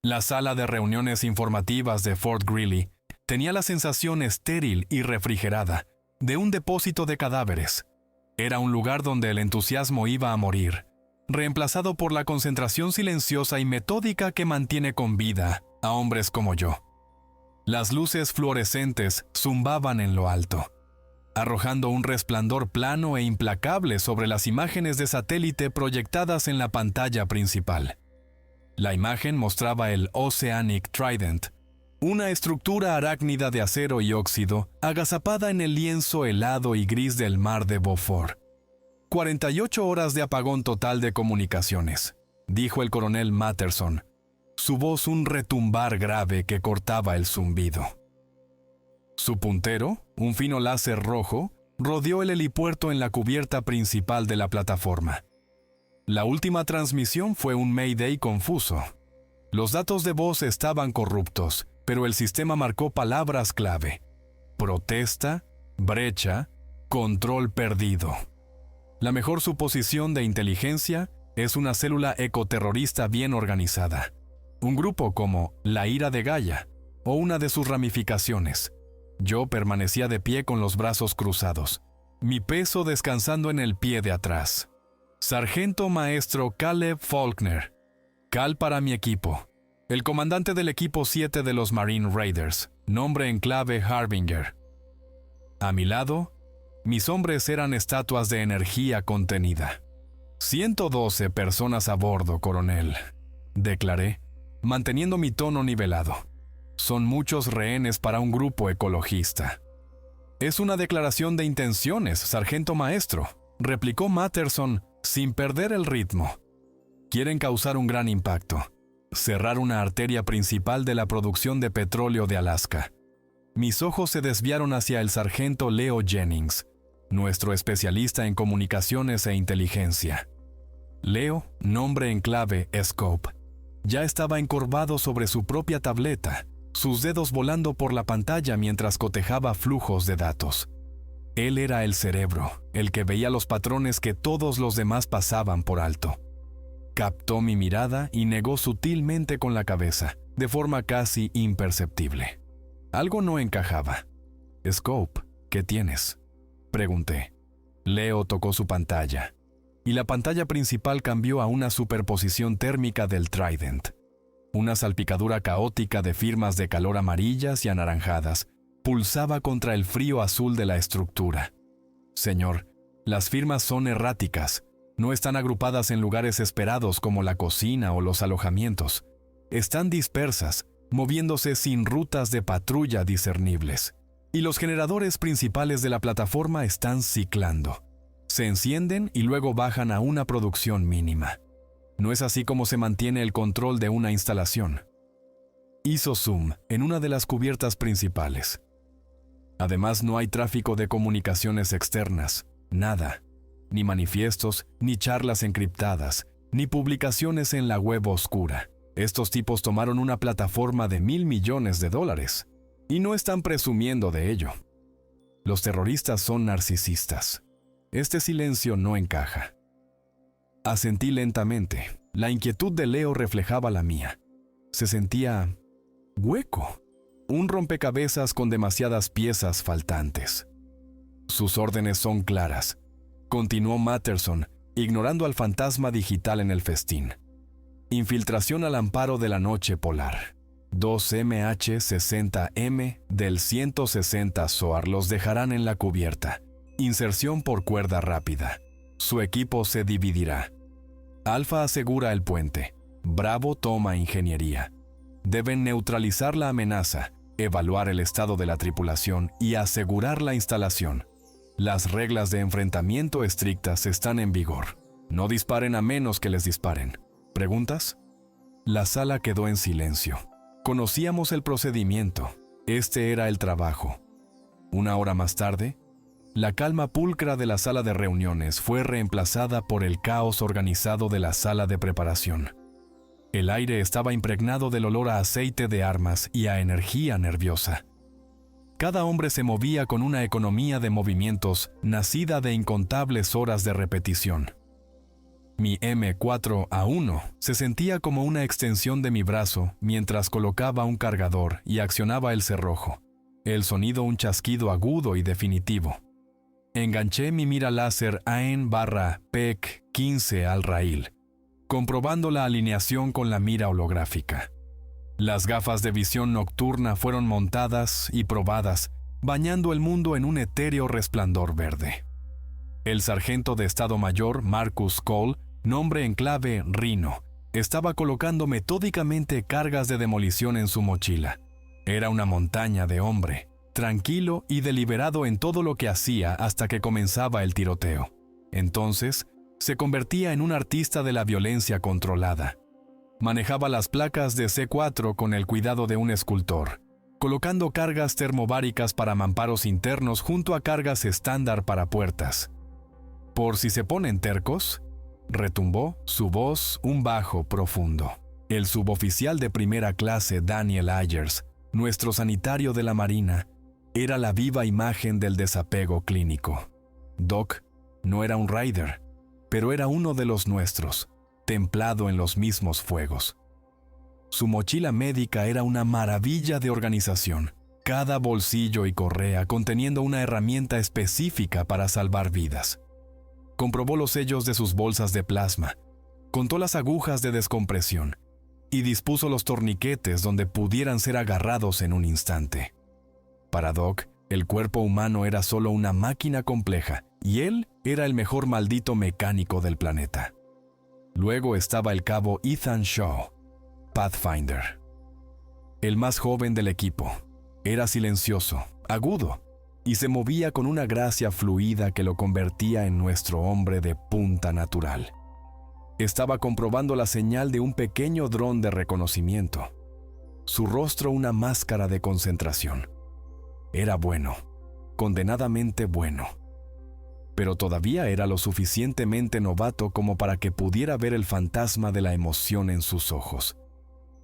La sala de reuniones informativas de Fort Greely tenía la sensación estéril y refrigerada de un depósito de cadáveres. Era un lugar donde el entusiasmo iba a morir, reemplazado por la concentración silenciosa y metódica que mantiene con vida a hombres como yo. Las luces fluorescentes zumbaban en lo alto, arrojando un resplandor plano e implacable sobre las imágenes de satélite proyectadas en la pantalla principal. La imagen mostraba el Oceanic Trident, una estructura arácnida de acero y óxido agazapada en el lienzo helado y gris del mar de Beaufort. 48 horas de apagón total de comunicaciones, dijo el coronel Matterson, su voz un retumbar grave que cortaba el zumbido. Su puntero, un fino láser rojo, rodeó el helipuerto en la cubierta principal de la plataforma. La última transmisión fue un Mayday confuso. Los datos de voz estaban corruptos, pero el sistema marcó palabras clave: protesta, brecha, control perdido. La mejor suposición de inteligencia es una célula ecoterrorista bien organizada. Un grupo como la Ira de Gaia, o una de sus ramificaciones. Yo permanecía de pie con los brazos cruzados, mi peso descansando en el pie de atrás. Sargento Maestro Caleb Faulkner. Cal para mi equipo. El comandante del equipo 7 de los Marine Raiders, nombre en clave Harbinger. A mi lado, mis hombres eran estatuas de energía contenida. 112 personas a bordo, coronel, declaré, manteniendo mi tono nivelado. Son muchos rehenes para un grupo ecologista. Es una declaración de intenciones, sargento maestro, replicó Matterson sin perder el ritmo. Quieren causar un gran impacto, cerrar una arteria principal de la producción de petróleo de Alaska. Mis ojos se desviaron hacia el sargento Leo Jennings, nuestro especialista en comunicaciones e inteligencia. Leo, nombre en clave Scope, ya estaba encorvado sobre su propia tableta, sus dedos volando por la pantalla mientras cotejaba flujos de datos. Él era el cerebro, el que veía los patrones que todos los demás pasaban por alto. Captó mi mirada y negó sutilmente con la cabeza, de forma casi imperceptible. Algo no encajaba. «Scope, ¿qué tienes?», pregunté. Leo tocó su pantalla, y la pantalla principal cambió a una superposición térmica del Trident. Una salpicadura caótica de firmas de calor amarillas y anaranjadas pulsaba contra el frío azul de la estructura. Señor, las firmas son erráticas, no están agrupadas en lugares esperados como la cocina o los alojamientos. Están dispersas, moviéndose sin rutas de patrulla discernibles. Y los generadores principales de la plataforma están ciclando. Se encienden y luego bajan a una producción mínima. No es así como se mantiene el control de una instalación. Hizo zoom en una de las cubiertas principales. Además, no hay tráfico de comunicaciones externas, nada. Ni manifiestos, ni charlas encriptadas, ni publicaciones en la web oscura. Estos tipos tomaron una plataforma de $1,000 millones, y no están presumiendo de ello. Los terroristas son narcisistas. Este silencio no encaja. Asentí lentamente. La inquietud de Leo reflejaba la mía. Se sentía hueco. Un rompecabezas con demasiadas piezas faltantes. Sus órdenes son claras, continuó Matterson, ignorando al fantasma digital en el festín. Infiltración al amparo de la noche polar. 2MH60M del 160 SOAR los dejarán en la cubierta. Inserción por cuerda rápida. Su equipo se dividirá. Alfa asegura el puente. Bravo toma ingeniería. Deben neutralizar la amenaza, evaluar el estado de la tripulación y asegurar la instalación. Las reglas de enfrentamiento estrictas están en vigor. No disparen a menos que les disparen. ¿Preguntas? La sala quedó en silencio. Conocíamos el procedimiento. Este era el trabajo. Una hora más tarde, la calma pulcra de la sala de reuniones fue reemplazada por el caos organizado de la sala de preparación. El aire estaba impregnado del olor a aceite de armas y a energía nerviosa. Cada hombre se movía con una economía de movimientos nacida de incontables horas de repetición. Mi M4A1 se sentía como una extensión de mi brazo mientras colocaba un cargador y accionaba el cerrojo. El sonido un chasquido agudo y definitivo. Enganché mi mira láser AEN/PEC 15 al raíl, comprobando la alineación con la mira holográfica. Las gafas de visión nocturna fueron montadas y probadas, bañando el mundo en un etéreo resplandor verde. El sargento de Estado Mayor Marcus Cole, nombre en clave Rhino, estaba colocando metódicamente cargas de demolición en su mochila. Era una montaña de hombre, tranquilo y deliberado en todo lo que hacía hasta que comenzaba el tiroteo. Entonces, se convertía en un artista de la violencia controlada. Manejaba las placas de C4 con el cuidado de un escultor, colocando cargas termobáricas para mamparos internos junto a cargas estándar para puertas. Por si se ponen tercos, retumbó su voz un bajo profundo. El suboficial de primera clase Daniel Ayers, nuestro sanitario de la Marina, era la viva imagen del desapego clínico. Doc no era un Raider, pero era uno de los nuestros, templado en los mismos fuegos. Su mochila médica era una maravilla de organización, cada bolsillo y correa conteniendo una herramienta específica para salvar vidas. Comprobó los sellos de sus bolsas de plasma, contó las agujas de descompresión y dispuso los torniquetes donde pudieran ser agarrados en un instante. Para Doc, el cuerpo humano era solo una máquina compleja y él era el mejor maldito mecánico del planeta. Luego estaba el cabo Ethan Shaw, Pathfinder. El más joven del equipo. Era silencioso, agudo, y se movía con una gracia fluida que lo convertía en nuestro hombre de punta natural. Estaba comprobando la señal de un pequeño dron de reconocimiento. Su rostro una máscara de concentración. Era bueno, condenadamente bueno. Pero todavía era lo suficientemente novato como para que pudiera ver el fantasma de la emoción en sus ojos.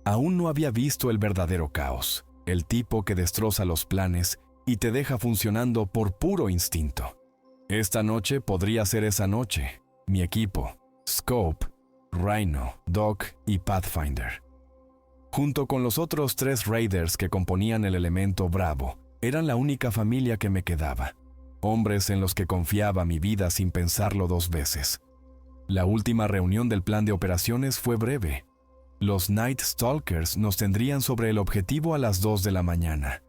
Aún no había visto el verdadero caos, el tipo que destroza los planes y te deja funcionando por puro instinto. Esta noche podría ser esa noche. Mi equipo, Scope, Rhino, Doc y Pathfinder. Junto con los otros 3 Raiders que componían el elemento Bravo, eran la única familia que me quedaba. Hombres en los que confiaba mi vida sin pensarlo 2 veces. La última reunión del plan de operaciones fue breve. Los Night Stalkers nos tendrían sobre el objetivo a las 2 de la mañana.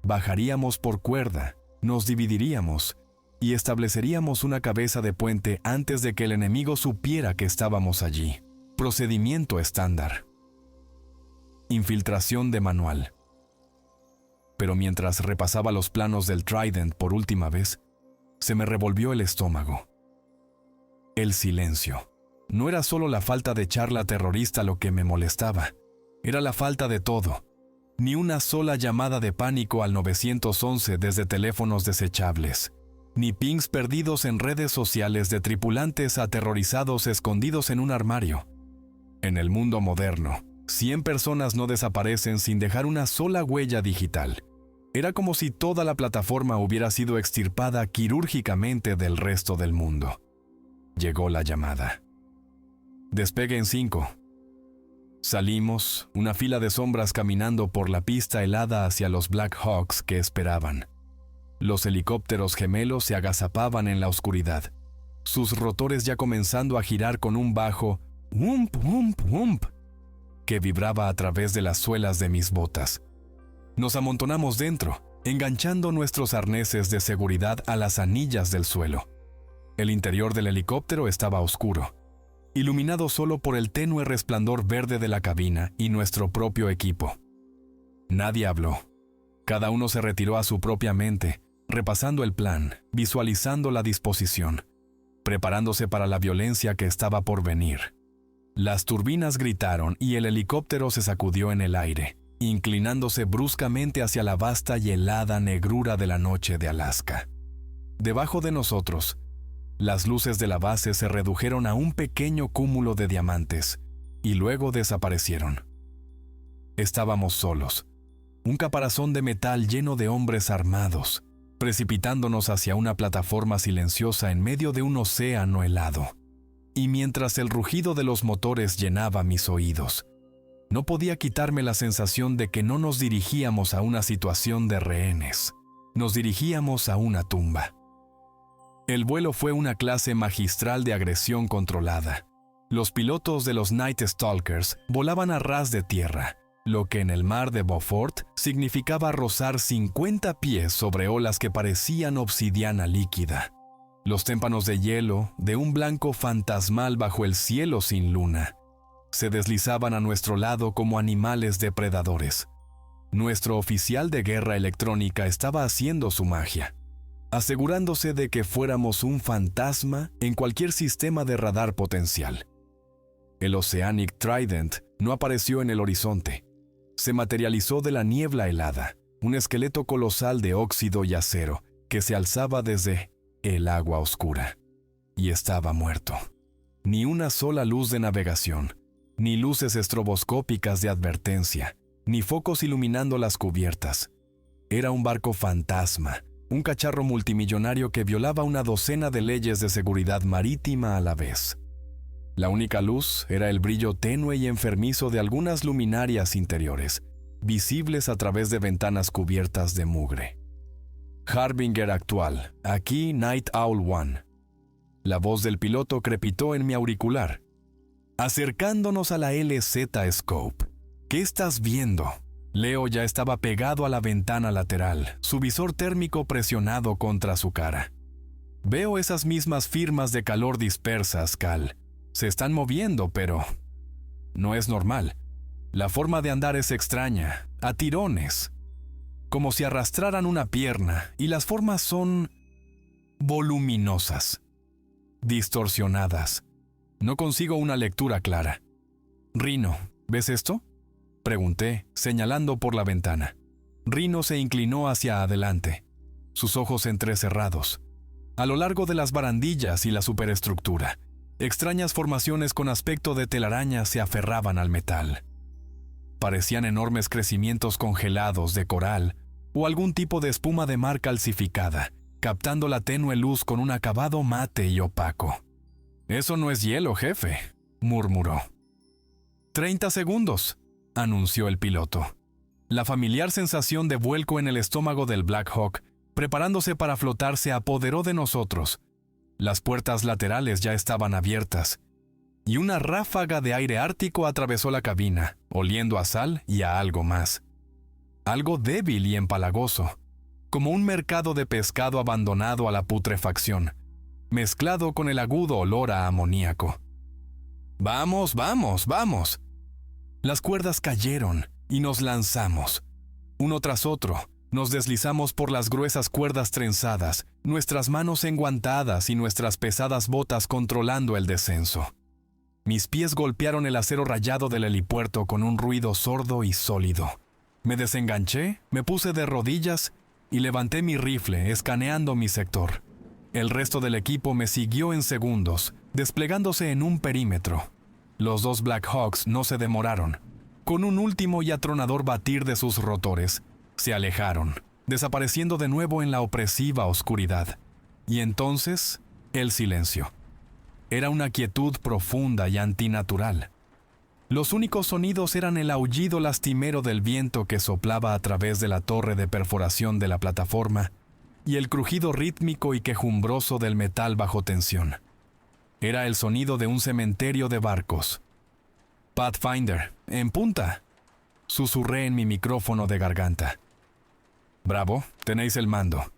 Bajaríamos por cuerda, nos dividiríamos y estableceríamos una cabeza de puente antes de que el enemigo supiera que estábamos allí. Procedimiento estándar. Infiltración de manual. Pero mientras repasaba los planos del Trident por última vez, se me revolvió el estómago. El silencio. No era solo la falta de charla terrorista lo que me molestaba, era la falta de todo. Ni una sola llamada de pánico al 911 desde teléfonos desechables, ni pings perdidos en redes sociales de tripulantes aterrorizados escondidos en un armario. En el mundo moderno, 100 personas no desaparecen sin dejar una sola huella digital. Era como si toda la plataforma hubiera sido extirpada quirúrgicamente del resto del mundo. Llegó la llamada. Despegue en 5. Salimos, una fila de sombras caminando por la pista helada hacia los Black Hawks que esperaban. Los helicópteros gemelos se agazapaban en la oscuridad, sus rotores ya comenzando a girar con un bajo «wump, wump, wump» que vibraba a través de las suelas de mis botas. Nos amontonamos dentro, enganchando nuestros arneses de seguridad a las anillas del suelo. El interior del helicóptero estaba oscuro, iluminado solo por el tenue resplandor verde de la cabina y nuestro propio equipo. Nadie habló. Cada uno se retiró a su propia mente, repasando el plan, visualizando la disposición, preparándose para la violencia que estaba por venir. Las turbinas gritaron y el helicóptero se sacudió en el aire, inclinándose bruscamente hacia la vasta y helada negrura de la noche de Alaska. Debajo de nosotros, las luces de la base se redujeron a un pequeño cúmulo de diamantes y luego desaparecieron. Estábamos solos, un caparazón de metal lleno de hombres armados, precipitándonos hacia una plataforma silenciosa en medio de un océano helado. y mientras el rugido de los motores llenaba mis oídos, no podía quitarme la sensación de que no nos dirigíamos a una situación de rehenes, nos dirigíamos a una tumba. El vuelo fue una clase magistral de agresión controlada. Los pilotos de los Night Stalkers volaban a ras de tierra, lo que en el mar de Beaufort significaba rozar 50 pies sobre olas que parecían obsidiana líquida. Los témpanos de hielo, de un blanco fantasmal bajo el cielo sin luna, se deslizaban a nuestro lado como animales depredadores. Nuestro oficial de guerra electrónica estaba haciendo su magia, asegurándose de que fuéramos un fantasma en cualquier sistema de radar potencial. El Oceanic Trident no apareció en el horizonte. Se materializó de la niebla helada, un esqueleto colosal de óxido y acero que se alzaba desde el agua oscura. Y estaba muerto. Ni una sola luz de navegación, ni luces estroboscópicas de advertencia, ni focos iluminando las cubiertas. Era un barco fantasma, un cacharro multimillonario que violaba una docena de leyes de seguridad marítima a la vez. La única luz era el brillo tenue y enfermizo de algunas luminarias interiores, visibles a través de ventanas cubiertas de mugre. Harbinger actual, aquí Night Owl One. La voz del piloto crepitó en mi auricular. Acercándonos a la LZ Scope. ¿Qué estás viendo? Leo ya estaba pegado a la ventana lateral, su visor térmico presionado contra su cara. Veo esas mismas firmas de calor dispersas, Cal. Se están moviendo, pero no es normal. La forma de andar es extraña, a tirones, como si arrastraran una pierna, y las formas son voluminosas, distorsionadas. No consigo una lectura clara. Rino, ¿ves esto? Pregunté, señalando por la ventana. Rino se inclinó hacia adelante, sus ojos entrecerrados. A lo largo de las barandillas y la superestructura, extrañas formaciones con aspecto de telaraña se aferraban al metal. Parecían enormes crecimientos congelados de coral o algún tipo de espuma de mar calcificada, captando la tenue luz con un acabado mate y opaco. «Eso no es hielo, jefe», murmuró. «30 segundos», anunció el piloto. La familiar sensación de vuelco en el estómago del Black Hawk, preparándose para flotar, se apoderó de nosotros. Las puertas laterales ya estaban abiertas, y una ráfaga de aire ártico atravesó la cabina, oliendo a sal y a algo más. Algo débil y empalagoso, como un mercado de pescado abandonado a la putrefacción, mezclado con el agudo olor a amoníaco. «Vamos, vamos, vamos». Las cuerdas cayeron y nos lanzamos. Uno tras otro, nos deslizamos por las gruesas cuerdas trenzadas, nuestras manos enguantadas y nuestras pesadas botas controlando el descenso. Mis pies golpearon el acero rayado del helipuerto con un ruido sordo y sólido. Me desenganché, me puse de rodillas y levanté mi rifle, escaneando mi sector. El resto del equipo me siguió en segundos, desplegándose en un perímetro. Los dos Black Hawks no se demoraron. Con un último y atronador batir de sus rotores, se alejaron, desapareciendo de nuevo en la opresiva oscuridad. Y entonces, el silencio. Era una quietud profunda y antinatural. Los únicos sonidos eran el aullido lastimero del viento que soplaba a través de la torre de perforación de la plataforma y el crujido rítmico y quejumbroso del metal bajo tensión. Era el sonido de un cementerio de barcos. «Pathfinder, en punta», susurré en mi micrófono de garganta. «Bravo, tenéis el mando.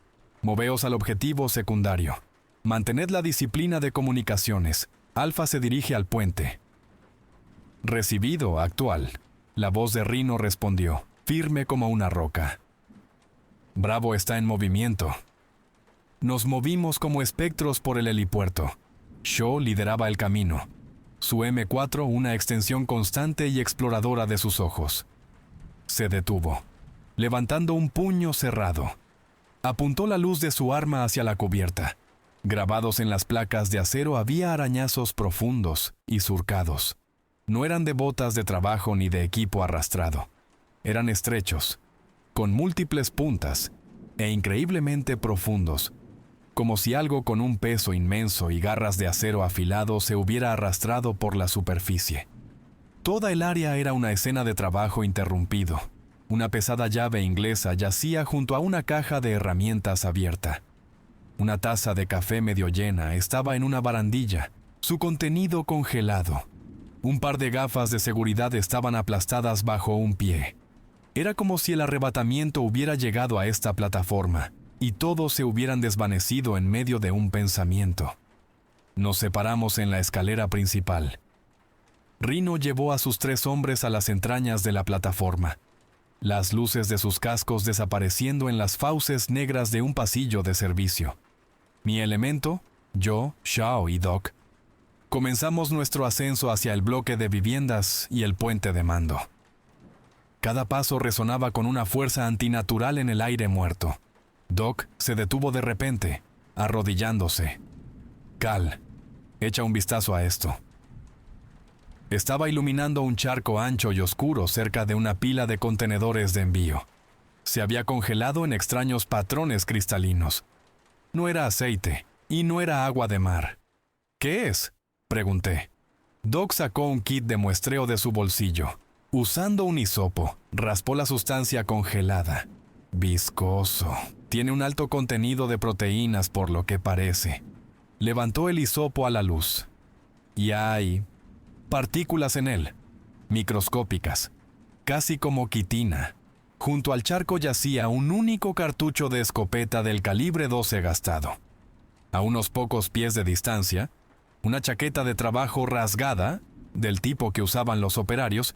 Moveos al objetivo secundario. Mantened la disciplina de comunicaciones. Alfa se dirige al puente». «Recibido, actual», la voz de Rino respondió, firme como una roca. «Bravo está en movimiento». Nos movimos como espectros por el helipuerto. Shaw lideraba el camino. Su M4 una extensión constante y exploradora de sus ojos. Se detuvo, levantando un puño cerrado. Apuntó la luz de su arma hacia la cubierta. Grabados en las placas de acero había arañazos profundos y surcados. No eran de botas de trabajo ni de equipo arrastrado. Eran estrechos, con múltiples puntas e increíblemente profundos, como si algo con un peso inmenso y garras de acero afilado se hubiera arrastrado por la superficie. Toda el área era una escena de trabajo interrumpido. Una pesada llave inglesa yacía junto a una caja de herramientas abierta. Una taza de café medio llena estaba en una barandilla, su contenido congelado. Un par de gafas de seguridad estaban aplastadas bajo un pie. Era como si el arrebatamiento hubiera llegado a esta plataforma y todos se hubieran desvanecido en medio de un pensamiento. Nos separamos en la escalera principal. Rhino llevó a sus 3 hombres a las entrañas de la plataforma, las luces de sus cascos desapareciendo en las fauces negras de un pasillo de servicio. Mi elemento, yo, Shao y Doc, comenzamos nuestro ascenso hacia el bloque de viviendas y el puente de mando. Cada paso resonaba con una fuerza antinatural en el aire muerto. Doc se detuvo de repente, arrodillándose. Cal, echa un vistazo a esto. Estaba iluminando un charco ancho y oscuro cerca de una pila de contenedores de envío. Se había congelado en extraños patrones cristalinos. No era aceite y no era agua de mar. ¿Qué es?, pregunté. Doc sacó un kit de muestreo de su bolsillo. Usando un hisopo, raspó la sustancia congelada. Viscoso. Tiene un alto contenido de proteínas por lo que parece. Levantó el hisopo a la luz. Y hay partículas en él, microscópicas, casi como quitina. Junto al charco yacía un único cartucho de escopeta del calibre 12 gastado. A unos pocos pies de distancia, una chaqueta de trabajo rasgada, del tipo que usaban los operarios,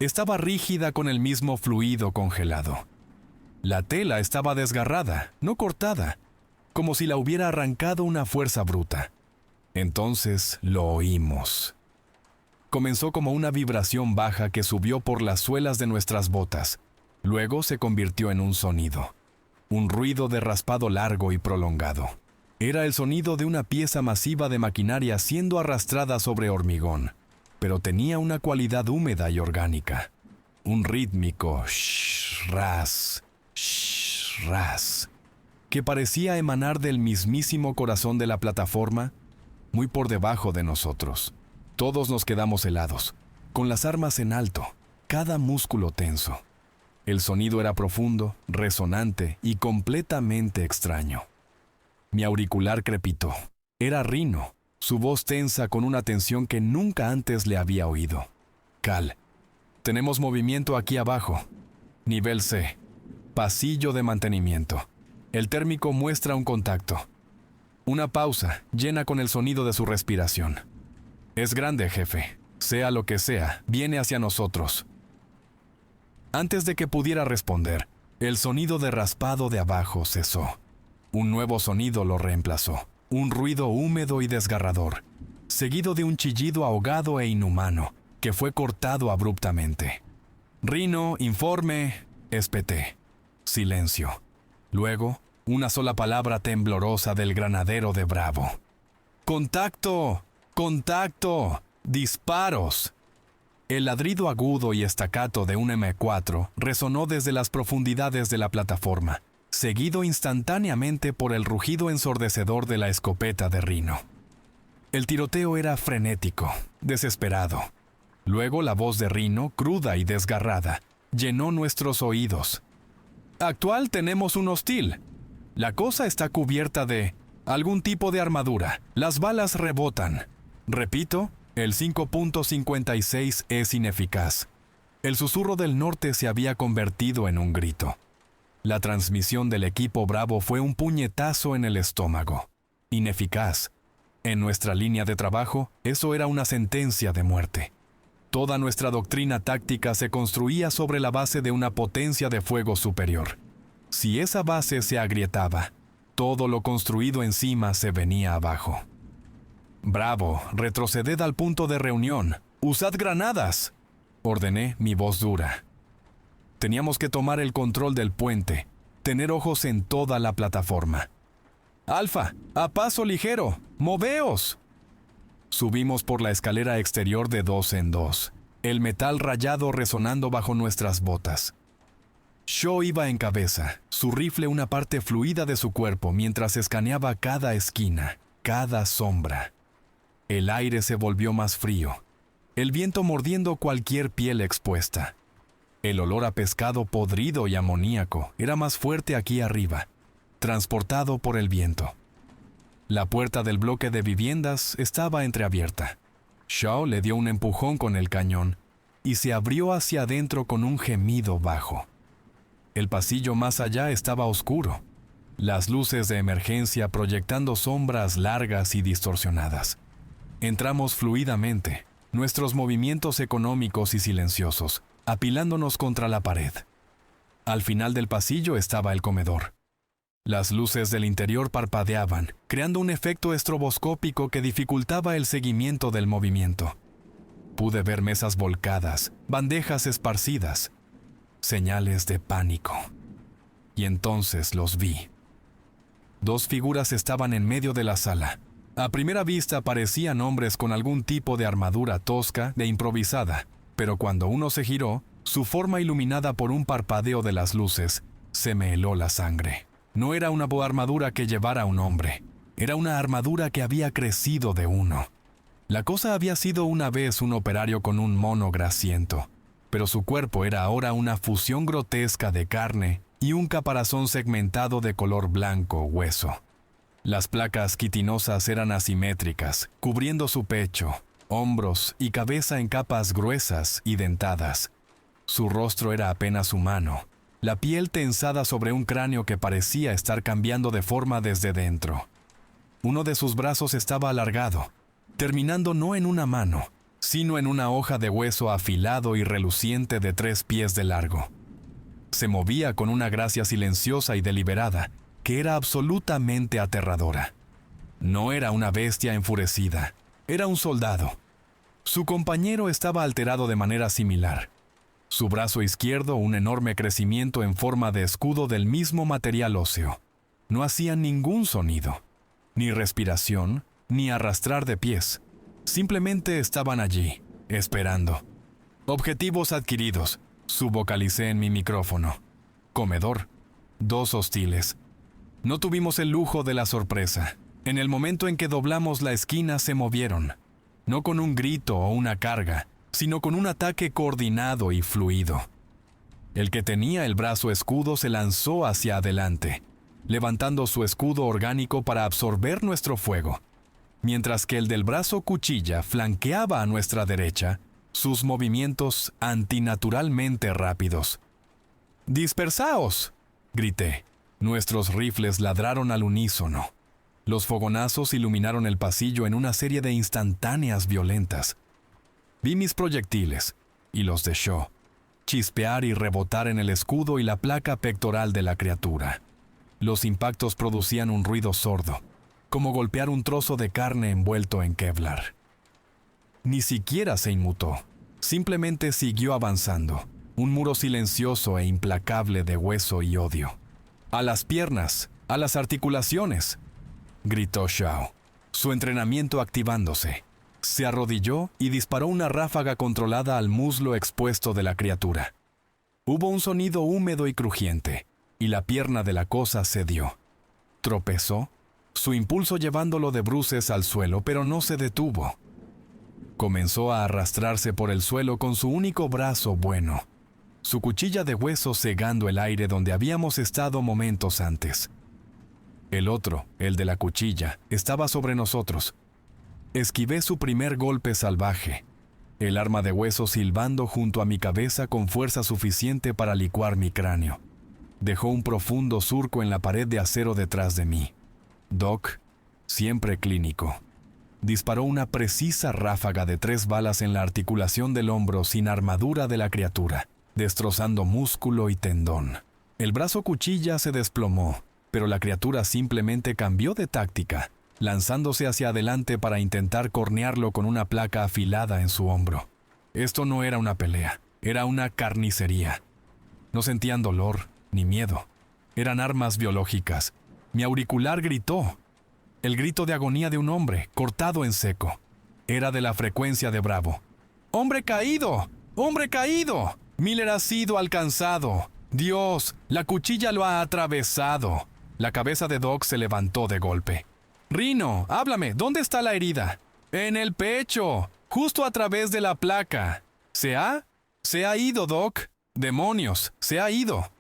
estaba rígida con el mismo fluido congelado. La tela estaba desgarrada, no cortada, como si la hubiera arrancado una fuerza bruta. Entonces lo oímos. Comenzó como una vibración baja que subió por las suelas de nuestras botas. Luego se convirtió en un sonido. Un ruido de raspado largo y prolongado. Era el sonido de una pieza masiva de maquinaria siendo arrastrada sobre hormigón, pero tenía una cualidad húmeda y orgánica. Un rítmico ras, ras, que parecía emanar del mismísimo corazón de la plataforma, muy por debajo de nosotros. Todos nos quedamos helados, con las armas en alto, cada músculo tenso. El sonido era profundo, resonante y completamente extraño. Mi auricular crepitó. Era Rhino, su voz tensa con una tensión que nunca antes le había oído. Cal, tenemos movimiento aquí abajo. Nivel C. Pasillo de mantenimiento. El térmico muestra un contacto. Una pausa, llena con el sonido de su respiración. Es grande, jefe. Sea lo que sea, viene hacia nosotros. Antes de que pudiera responder, el sonido de raspado de abajo cesó. Un nuevo sonido lo reemplazó. Un ruido húmedo y desgarrador, seguido de un chillido ahogado e inhumano, que fue cortado abruptamente. Rhino, informe, espeté. Silencio. Luego, una sola palabra temblorosa del granadero de Bravo. ¡Contacto! ¡Contacto! ¡Disparos! El ladrido agudo y estacato de un M4 resonó desde las profundidades de la plataforma, seguido instantáneamente por el rugido ensordecedor de la escopeta de Rhino. El tiroteo era frenético, desesperado. Luego la voz de Rhino, cruda y desgarrada, llenó nuestros oídos. Actual tenemos un hostil. La cosa está cubierta de algún tipo de armadura. Las balas rebotan. Repito, el 5.56 es ineficaz. El susurro del norte se había convertido en un grito. La transmisión del equipo Bravo fue un puñetazo en el estómago. Ineficaz. En nuestra línea de trabajo, eso era una sentencia de muerte. Toda nuestra doctrina táctica se construía sobre la base de una potencia de fuego superior. Si esa base se agrietaba, todo lo construido encima se venía abajo. Bravo, retroceded al punto de reunión. ¡Usad granadas!, ordené, mi voz dura. Teníamos que tomar el control del puente, tener ojos en toda la plataforma. ¡Alfa, a paso ligero! ¡Moveos! Subimos por la escalera exterior de 2 en 2, el metal rayado resonando bajo nuestras botas. Shaw iba en cabeza, su rifle una parte fluida de su cuerpo mientras escaneaba cada esquina, cada sombra. El aire se volvió más frío, el viento mordiendo cualquier piel expuesta. El olor a pescado podrido y amoníaco era más fuerte aquí arriba, transportado por el viento. La puerta del bloque de viviendas estaba entreabierta. Shaw le dio un empujón con el cañón y se abrió hacia adentro con un gemido bajo. El pasillo más allá estaba oscuro, las luces de emergencia proyectando sombras largas y distorsionadas. Entramos fluidamente, nuestros movimientos económicos y silenciosos, apilándonos contra la pared. Al final del pasillo estaba el comedor. Las luces del interior parpadeaban, creando un efecto estroboscópico que dificultaba el seguimiento del movimiento. Pude ver mesas volcadas, bandejas esparcidas, señales de pánico. Y entonces los vi. Dos figuras estaban en medio de la sala. A primera vista parecían hombres con algún tipo de armadura tosca e improvisada, pero cuando uno se giró, su forma iluminada por un parpadeo de las luces, se me heló la sangre. No era una armadura que llevara un hombre, era una armadura que había crecido de uno. La cosa había sido una vez un operario con un mono grasiento, pero su cuerpo era ahora una fusión grotesca de carne y un caparazón segmentado de color blanco hueso. Las placas quitinosas eran asimétricas, cubriendo su pecho, hombros y cabeza en capas gruesas y dentadas. Su rostro era apenas humano, la piel tensada sobre un cráneo que parecía estar cambiando de forma desde dentro. Uno de sus brazos estaba alargado, terminando no en una mano, sino en una hoja de hueso afilado y reluciente de 3 pies de largo. Se movía con una gracia silenciosa y deliberada, que era absolutamente aterradora. No era una bestia enfurecida, era un soldado. Su compañero estaba alterado de manera similar. Su brazo izquierdo, un enorme crecimiento en forma de escudo del mismo material óseo. No hacía ningún sonido, ni respiración, ni arrastrar de pies. Simplemente estaban allí, esperando. Objetivos adquiridos, subvocalicé en mi micrófono. Comedor. 2 hostiles. No tuvimos el lujo de la sorpresa. En el momento en que doblamos la esquina se movieron. No con un grito o una carga, sino con un ataque coordinado y fluido. El que tenía el brazo escudo se lanzó hacia adelante, levantando su escudo orgánico para absorber nuestro fuego, mientras que el del brazo cuchilla flanqueaba a nuestra derecha, sus movimientos antinaturalmente rápidos. ¡Dispersaos!, grité. Nuestros rifles ladraron al unísono. Los fogonazos iluminaron el pasillo en una serie de instantáneas violentas. Vi mis proyectiles, y los de Shaw, chispear y rebotar en el escudo y la placa pectoral de la criatura. Los impactos producían un ruido sordo, como golpear un trozo de carne envuelto en Kevlar. Ni siquiera se inmutó, simplemente siguió avanzando, un muro silencioso e implacable de hueso y odio. ¡A las piernas! ¡A las articulaciones!, gritó Shaw, su entrenamiento activándose. Se arrodilló y disparó una ráfaga controlada al muslo expuesto de la criatura. Hubo un sonido húmedo y crujiente, y la pierna de la cosa cedió. Tropezó, su impulso llevándolo de bruces al suelo, pero no se detuvo. Comenzó a arrastrarse por el suelo con su único brazo bueno, su cuchilla de hueso cegando el aire donde habíamos estado momentos antes. El otro, el de la cuchilla, estaba sobre nosotros. Esquivé su primer golpe salvaje, el arma de hueso silbando junto a mi cabeza con fuerza suficiente para licuar mi cráneo. Dejó un profundo surco en la pared de acero detrás de mí. Doc, siempre clínico, disparó una precisa ráfaga de 3 balas en la articulación del hombro sin armadura de la criatura, destrozando músculo y tendón. El brazo cuchilla se desplomó, pero la criatura simplemente cambió de táctica, lanzándose hacia adelante para intentar cornearlo con una placa afilada en su hombro. Esto no era una pelea, era una carnicería. No sentían dolor ni miedo. Eran armas biológicas. Mi auricular gritó. El grito de agonía de un hombre, cortado en seco. Era de la frecuencia de Bravo. ¡Hombre caído! ¡Hombre caído! Miller ha sido alcanzado. ¡Dios! ¡La cuchilla lo ha atravesado! La cabeza de Doc se levantó de golpe. «Rhino, háblame, ¿dónde está la herida?» «En el pecho, justo a través de la placa». ¿Se ha ido, Doc. ¡Demonios! ¡Se ha ido!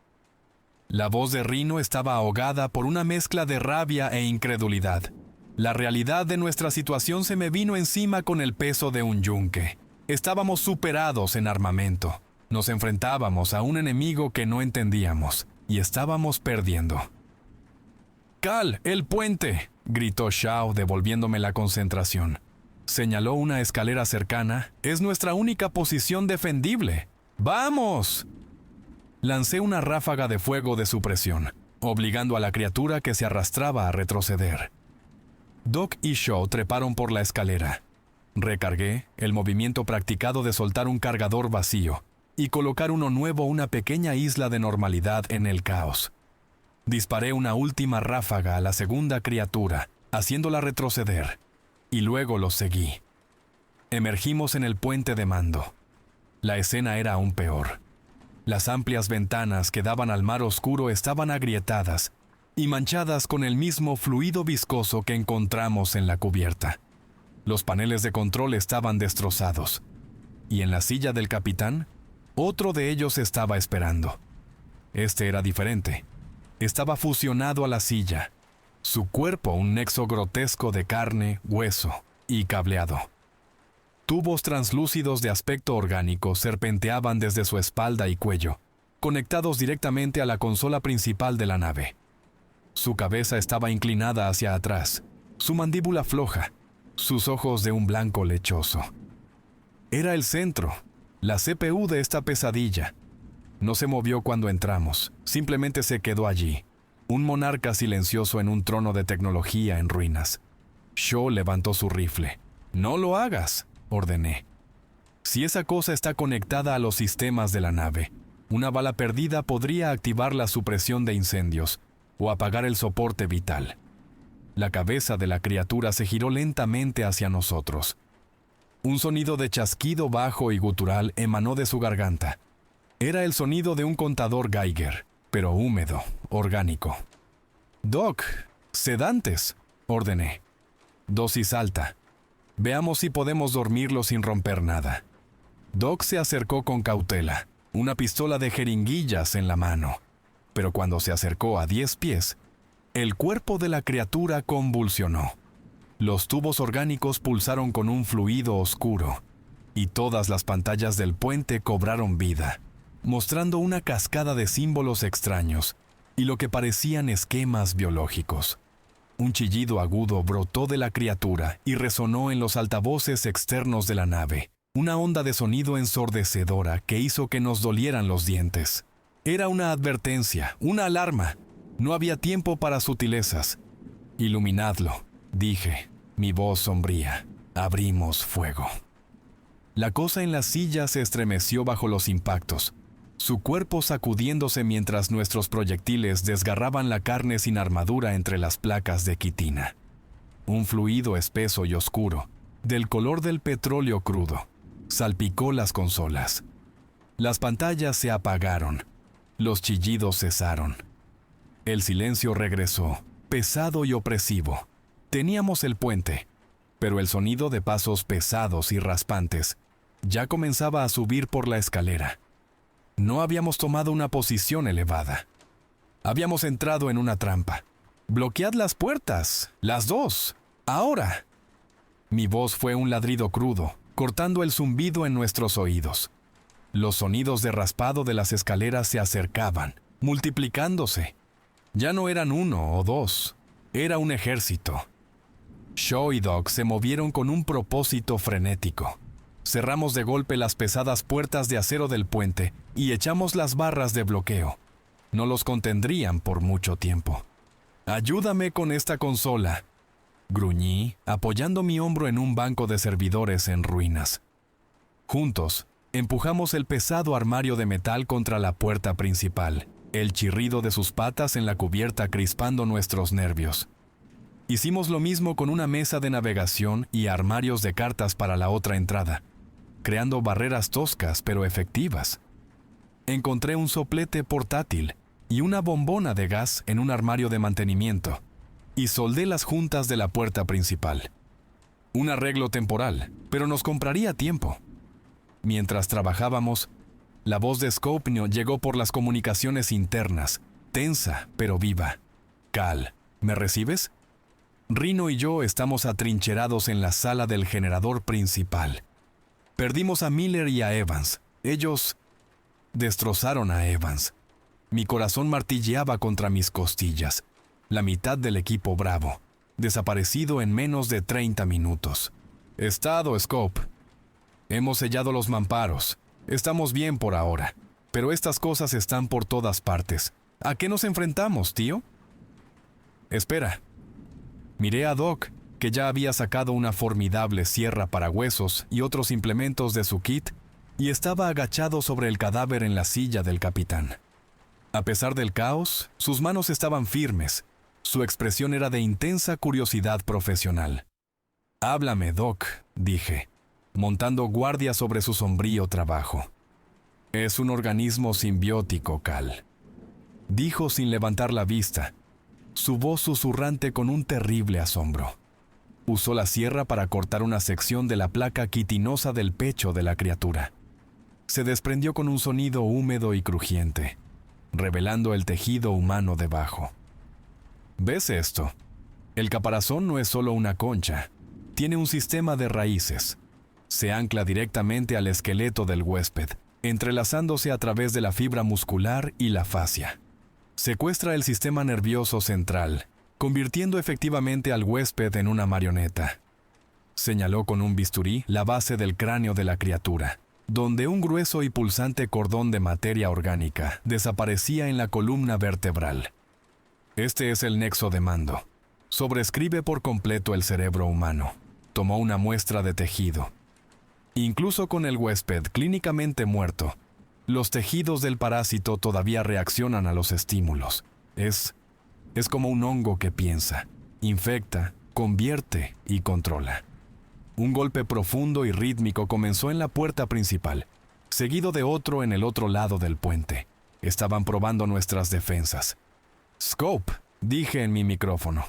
La voz de Rhino estaba ahogada por una mezcla de rabia e incredulidad. La realidad de nuestra situación se me vino encima con el peso de un yunque. Estábamos superados en armamento. Nos enfrentábamos a un enemigo que no entendíamos, y estábamos perdiendo. «¡Cal, el puente!», gritó Shaw, devolviéndome la concentración. Señaló una escalera cercana. «Es nuestra única posición defendible. ¡Vamos!». Lancé una ráfaga de fuego de supresión, obligando a la criatura que se arrastraba a retroceder. Doc y Shaw treparon por la escalera. Recargué el movimiento practicado de soltar un cargador vacío y colocar uno nuevo, una pequeña isla de normalidad en el caos. Disparé una última ráfaga a la segunda criatura, haciéndola retroceder, y luego los seguí. Emergimos en el puente de mando. La escena era aún peor. Las amplias ventanas que daban al mar oscuro estaban agrietadas y manchadas con el mismo fluido viscoso que encontramos en la cubierta. Los paneles de control estaban destrozados, y en la silla del capitán, otro de ellos estaba esperando. Este era diferente. Estaba fusionado a la silla, su cuerpo un nexo grotesco de carne, hueso y cableado. Tubos translúcidos de aspecto orgánico serpenteaban desde su espalda y cuello, conectados directamente a la consola principal de la nave. Su cabeza estaba inclinada hacia atrás, su mandíbula floja, sus ojos de un blanco lechoso. Era el centro, la CPU de esta pesadilla. No se movió cuando entramos, simplemente se quedó allí, un monarca silencioso en un trono de tecnología en ruinas. Shaw levantó su rifle. «No lo hagas», ordené. «Si esa cosa está conectada a los sistemas de la nave, una bala perdida podría activar la supresión de incendios o apagar el soporte vital». La cabeza de la criatura se giró lentamente hacia nosotros. Un sonido de chasquido bajo y gutural emanó de su garganta. Era el sonido de un contador Geiger, pero húmedo, orgánico. «Doc, sedantes», ordené. «Dosis alta. Veamos si podemos dormirlo sin romper nada». Doc se acercó con cautela, una pistola de jeringuillas en la mano. Pero cuando se acercó a 10 pies, el cuerpo de la criatura convulsionó. Los tubos orgánicos pulsaron con un fluido oscuro, y todas las pantallas del puente cobraron vida, mostrando una cascada de símbolos extraños y lo que parecían esquemas biológicos. Un chillido agudo brotó de la criatura y resonó en los altavoces externos de la nave, una onda de sonido ensordecedora que hizo que nos dolieran los dientes. Era una advertencia, una alarma. No había tiempo para sutilezas. «Iluminadlo», dije, mi voz sombría. Abrimos fuego. La cosa en la silla se estremeció bajo los impactos, su cuerpo sacudiéndose mientras nuestros proyectiles desgarraban la carne sin armadura entre las placas de quitina. Un fluido espeso y oscuro, del color del petróleo crudo, salpicó las consolas. Las pantallas se apagaron, los chillidos cesaron. El silencio regresó, pesado y opresivo. Teníamos el puente, pero el sonido de pasos pesados y raspantes ya comenzaba a subir por la escalera. No habíamos tomado una posición elevada. Habíamos entrado en una trampa. «Bloquead las puertas, las dos, ahora». Mi voz fue un ladrido crudo, cortando el zumbido en nuestros oídos. Los sonidos de raspado de las escaleras se acercaban, multiplicándose. Ya no eran uno o dos, era un ejército. Shaw y Doc se movieron con un propósito frenético. Cerramos de golpe las pesadas puertas de acero del puente y echamos las barras de bloqueo. No los contendrían por mucho tiempo. «Ayúdame con esta consola», gruñí, apoyando mi hombro en un banco de servidores en ruinas. Juntos, empujamos el pesado armario de metal contra la puerta principal, el chirrido de sus patas en la cubierta crispando nuestros nervios. Hicimos lo mismo con una mesa de navegación y armarios de cartas para la otra entrada, creando barreras toscas pero efectivas. Encontré un soplete portátil y una bombona de gas en un armario de mantenimiento, y soldé las juntas de la puerta principal. Un arreglo temporal, pero nos compraría tiempo. Mientras trabajábamos, la voz de Scopnio llegó por las comunicaciones internas, tensa pero viva. Cal, ¿me recibes? Rhino y yo estamos atrincherados en la sala del generador principal. Perdimos a Miller y a Evans. Ellos destrozaron a Evans. Mi corazón martilleaba contra mis costillas. La mitad del equipo Bravo, desaparecido en menos de 30 minutos. Estado, Scope. Hemos sellado los mamparos. Estamos bien por ahora, pero estas cosas están por todas partes. ¿A qué nos enfrentamos, tío? Espera. Miré a Doc, que ya había sacado una formidable sierra para huesos y otros implementos de su kit, y estaba agachado sobre el cadáver en la silla del capitán. A pesar del caos, sus manos estaban firmes. Su expresión era de intensa curiosidad profesional. «Háblame, Doc», dije, montando guardia sobre su sombrío trabajo. «Es un organismo simbiótico, Cal», dijo sin levantar la vista, su voz susurrante con un terrible asombro. Usó la sierra para cortar una sección de la placa quitinosa del pecho de la criatura. Se desprendió con un sonido húmedo y crujiente, revelando el tejido humano debajo. ¿Ves esto? El caparazón no es solo una concha, tiene un sistema de raíces. Se ancla directamente al esqueleto del huésped, entrelazándose a través de la fibra muscular y la fascia. Secuestra el sistema nervioso central, convirtiendo efectivamente al huésped en una marioneta. Señaló con un bisturí la base del cráneo de la criatura, donde un grueso y pulsante cordón de materia orgánica desaparecía en la columna vertebral. Este es el nexo de mando. Sobrescribe por completo el cerebro humano. Tomó una muestra de tejido. Incluso con el huésped clínicamente muerto, los tejidos del parásito todavía reaccionan a los estímulos. Es como un hongo que piensa, infecta, convierte y controla. Un golpe profundo y rítmico comenzó en la puerta principal, seguido de otro en el otro lado del puente. Estaban probando nuestras defensas. «Scope», dije en mi micrófono.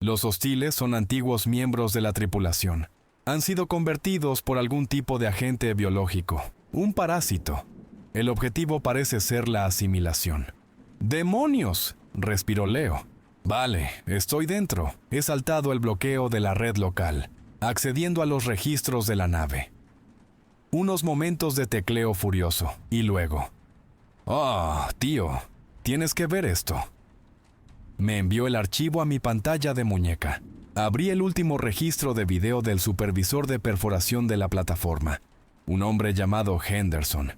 Los hostiles son antiguos miembros de la tripulación. Han sido convertidos por algún tipo de agente biológico, un parásito. El objetivo parece ser la asimilación. ¡Demonios!, respiró Leo. Vale, estoy dentro. He saltado el bloqueo de la red local, accediendo a los registros de la nave. Unos momentos de tecleo furioso, y luego... «Oh, tío, tienes que ver esto». Me envió el archivo a mi pantalla de muñeca. Abrí el último registro de video del supervisor de perforación de la plataforma, un hombre llamado Henderson.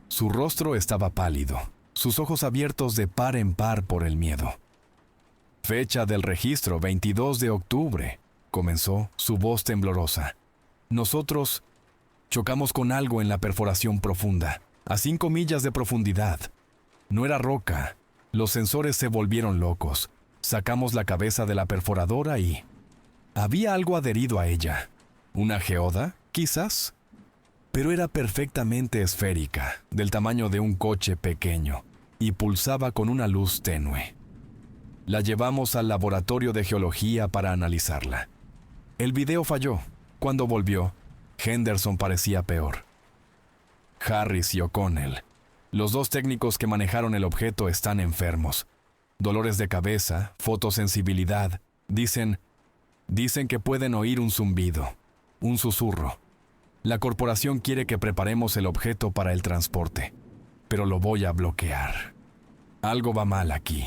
Su rostro estaba pálido, sus ojos abiertos de par en par por el miedo. «Fecha del registro, 22 de octubre», comenzó, su voz temblorosa. «Nosotros chocamos con algo en la perforación profunda, a 5 millas de profundidad. No era roca. Los sensores se volvieron locos. Sacamos la cabeza de la perforadora y... había algo adherido a ella. ¿Una geoda, quizás? Pero era perfectamente esférica, del tamaño de un coche pequeño, y pulsaba con una luz tenue. La llevamos al laboratorio de geología para analizarla. El video falló. Cuando volvió, Henderson parecía peor. Harris y O'Connell, los 2 técnicos que manejaron el objeto, están enfermos. Dolores de cabeza, fotosensibilidad. Dicen que pueden oír un zumbido, un susurro. La corporación quiere que preparemos el objeto para el transporte, pero lo voy a bloquear. Algo va mal aquí.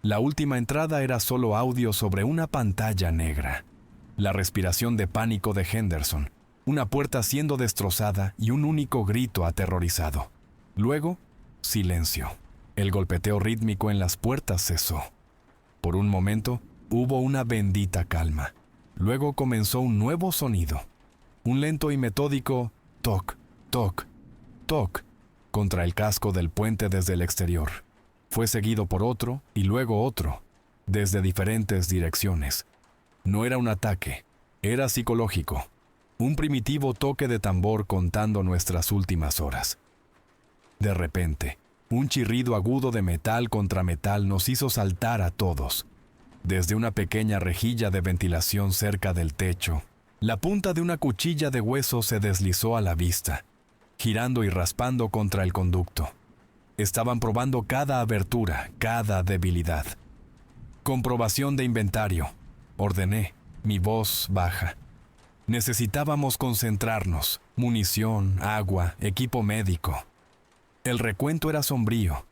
La última entrada era solo audio sobre una pantalla negra. La respiración de pánico de Henderson, una puerta siendo destrozada y un único grito aterrorizado. Luego, silencio. El golpeteo rítmico en las puertas cesó. Por un momento, hubo una bendita calma. Luego comenzó un nuevo sonido. Un lento y metódico toc, toc, toc contra el casco del puente desde el exterior. Fue seguido por otro y luego otro, desde diferentes direcciones. No era un ataque, era psicológico. Un primitivo toque de tambor contando nuestras últimas horas. De repente, un chirrido agudo de metal contra metal nos hizo saltar a todos. Desde una pequeña rejilla de ventilación cerca del techo, la punta de una cuchilla de hueso se deslizó a la vista, girando y raspando contra el conducto. Estaban probando cada abertura, cada debilidad. Comprobación de inventario, ordené, mi voz baja. Necesitábamos concentrarnos, munición, agua, equipo médico. El recuento era sombrío.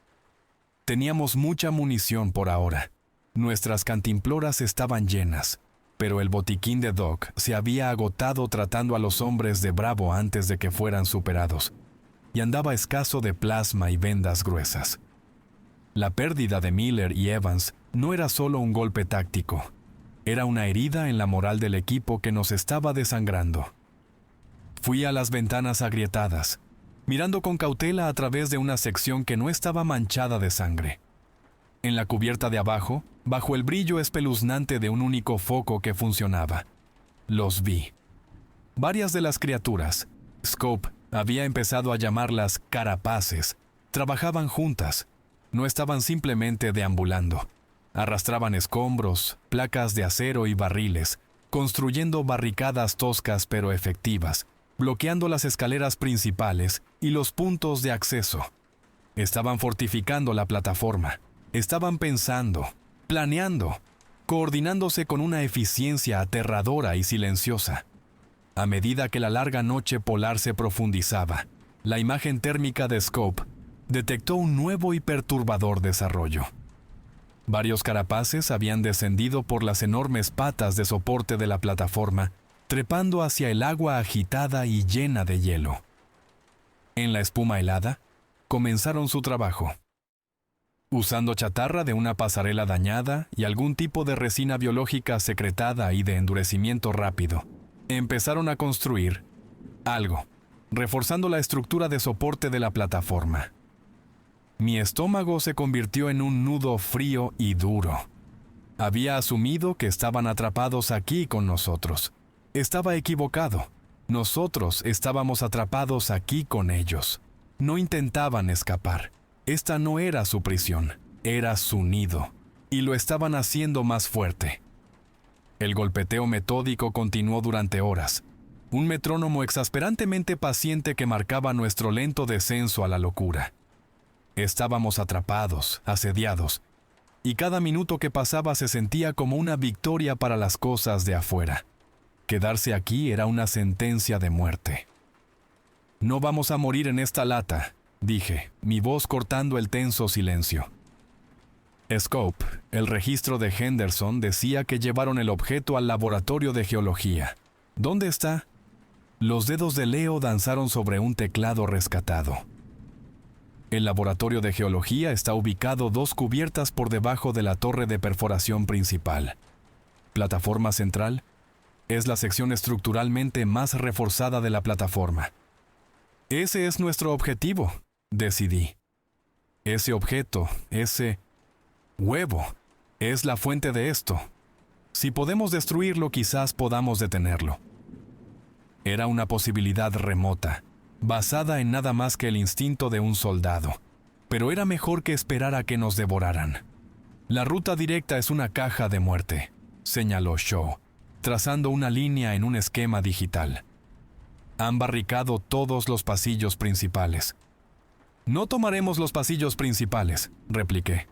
Teníamos mucha munición por ahora. Nuestras cantimploras estaban llenas, pero el botiquín de Doc se había agotado tratando a los hombres de Bravo antes de que fueran superados, y andaba escaso de plasma y vendas gruesas. La pérdida de Miller y Evans no era solo un golpe táctico, era una herida en la moral del equipo que nos estaba desangrando. Fui a las ventanas agrietadas, mirando con cautela a través de una sección que no estaba manchada de sangre. En la cubierta de abajo, bajo el brillo espeluznante de un único foco que funcionaba, los vi. Varias de las criaturas, Scope había empezado a llamarlas carapaces, trabajaban juntas, no estaban simplemente deambulando. Arrastraban escombros, placas de acero y barriles, construyendo barricadas toscas pero efectivas, bloqueando las escaleras principales y los puntos de acceso. Estaban fortificando la plataforma, estaban pensando, planeando, coordinándose con una eficiencia aterradora y silenciosa. A medida que la larga noche polar se profundizaba, la imagen térmica de Scope detectó un nuevo y perturbador desarrollo. Varios carapaces habían descendido por las enormes patas de soporte de la plataforma, trepando hacia el agua agitada y llena de hielo. En la espuma helada, comenzaron su trabajo. Usando chatarra de una pasarela dañada y algún tipo de resina biológica secretada y de endurecimiento rápido, empezaron a construir algo, reforzando la estructura de soporte de la plataforma. Mi estómago se convirtió en un nudo frío y duro. Había asumido que estaban atrapados aquí con nosotros. Estaba equivocado. Nosotros estábamos atrapados aquí con ellos. No intentaban escapar. Esta no era su prisión, era su nido, y lo estaban haciendo más fuerte. El golpeteo metódico continuó durante horas, un metrónomo exasperantemente paciente que marcaba nuestro lento descenso a la locura. Estábamos atrapados, asediados, y cada minuto que pasaba se sentía como una victoria para las cosas de afuera. Quedarse aquí era una sentencia de muerte. No vamos a morir en esta lata, dije, mi voz cortando el tenso silencio. Scope, el registro de Henderson, decía que llevaron el objeto al laboratorio de geología. ¿Dónde está? Los dedos de Leo danzaron sobre un teclado rescatado. El laboratorio de geología está ubicado 2 cubiertas por debajo de la torre de perforación principal. Plataforma central es la sección estructuralmente más reforzada de la plataforma. Ese es nuestro objetivo, decidí. Ese objeto, ese huevo, es la fuente de esto. Si podemos destruirlo, quizás podamos detenerlo. Era una posibilidad remota, basada en nada más que el instinto de un soldado, pero era mejor que esperar a que nos devoraran. La ruta directa es una caja de muerte, señaló Shaw, trazando una línea en un esquema digital. Han barricado todos los pasillos principales. No tomaremos los pasillos principales, repliqué.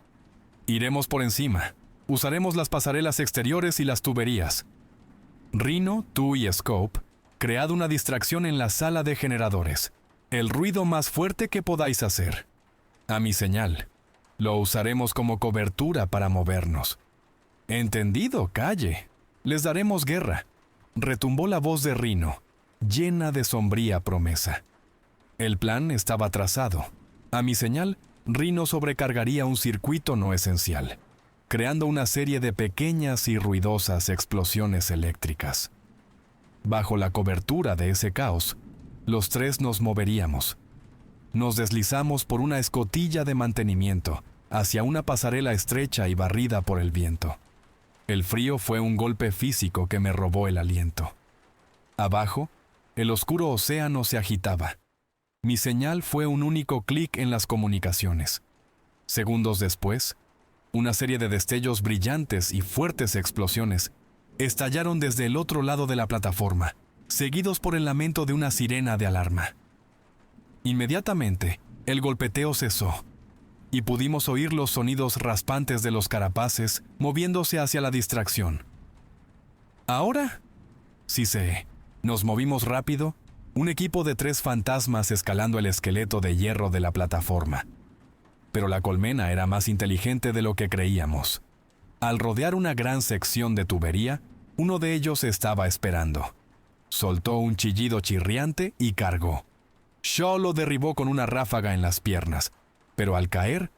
Iremos por encima. Usaremos las pasarelas exteriores y las tuberías. Rhino, tú y Scope, cread una distracción en la sala de generadores. El ruido más fuerte que podáis hacer. A mi señal. Lo usaremos como cobertura para movernos. Entendido, calle. Les daremos guerra. Retumbó la voz de Rhino, llena de sombría promesa. El plan estaba trazado. A mi señal, Rhino sobrecargaría un circuito no esencial, creando una serie de pequeñas y ruidosas explosiones eléctricas. Bajo la cobertura de ese caos, los 3 nos moveríamos. Nos deslizamos por una escotilla de mantenimiento hacia una pasarela estrecha y barrida por el viento. El frío fue un golpe físico que me robó el aliento. Abajo, el oscuro océano se agitaba. Mi señal fue un único clic en las comunicaciones. Segundos después, una serie de destellos brillantes y fuertes explosiones estallaron desde el otro lado de la plataforma, seguidos por el lamento de una sirena de alarma. Inmediatamente, el golpeteo cesó, y pudimos oír los sonidos raspantes de los carapaces moviéndose hacia la distracción. ¿Ahora? Sí sé. Nos movimos rápido, un equipo de 3 fantasmas escalando el esqueleto de hierro de la plataforma. Pero la colmena era más inteligente de lo que creíamos. Al rodear una gran sección de tubería, uno de ellos estaba esperando. Soltó un chillido chirriante y cargó. Shaw lo derribó con una ráfaga en las piernas, pero al caer,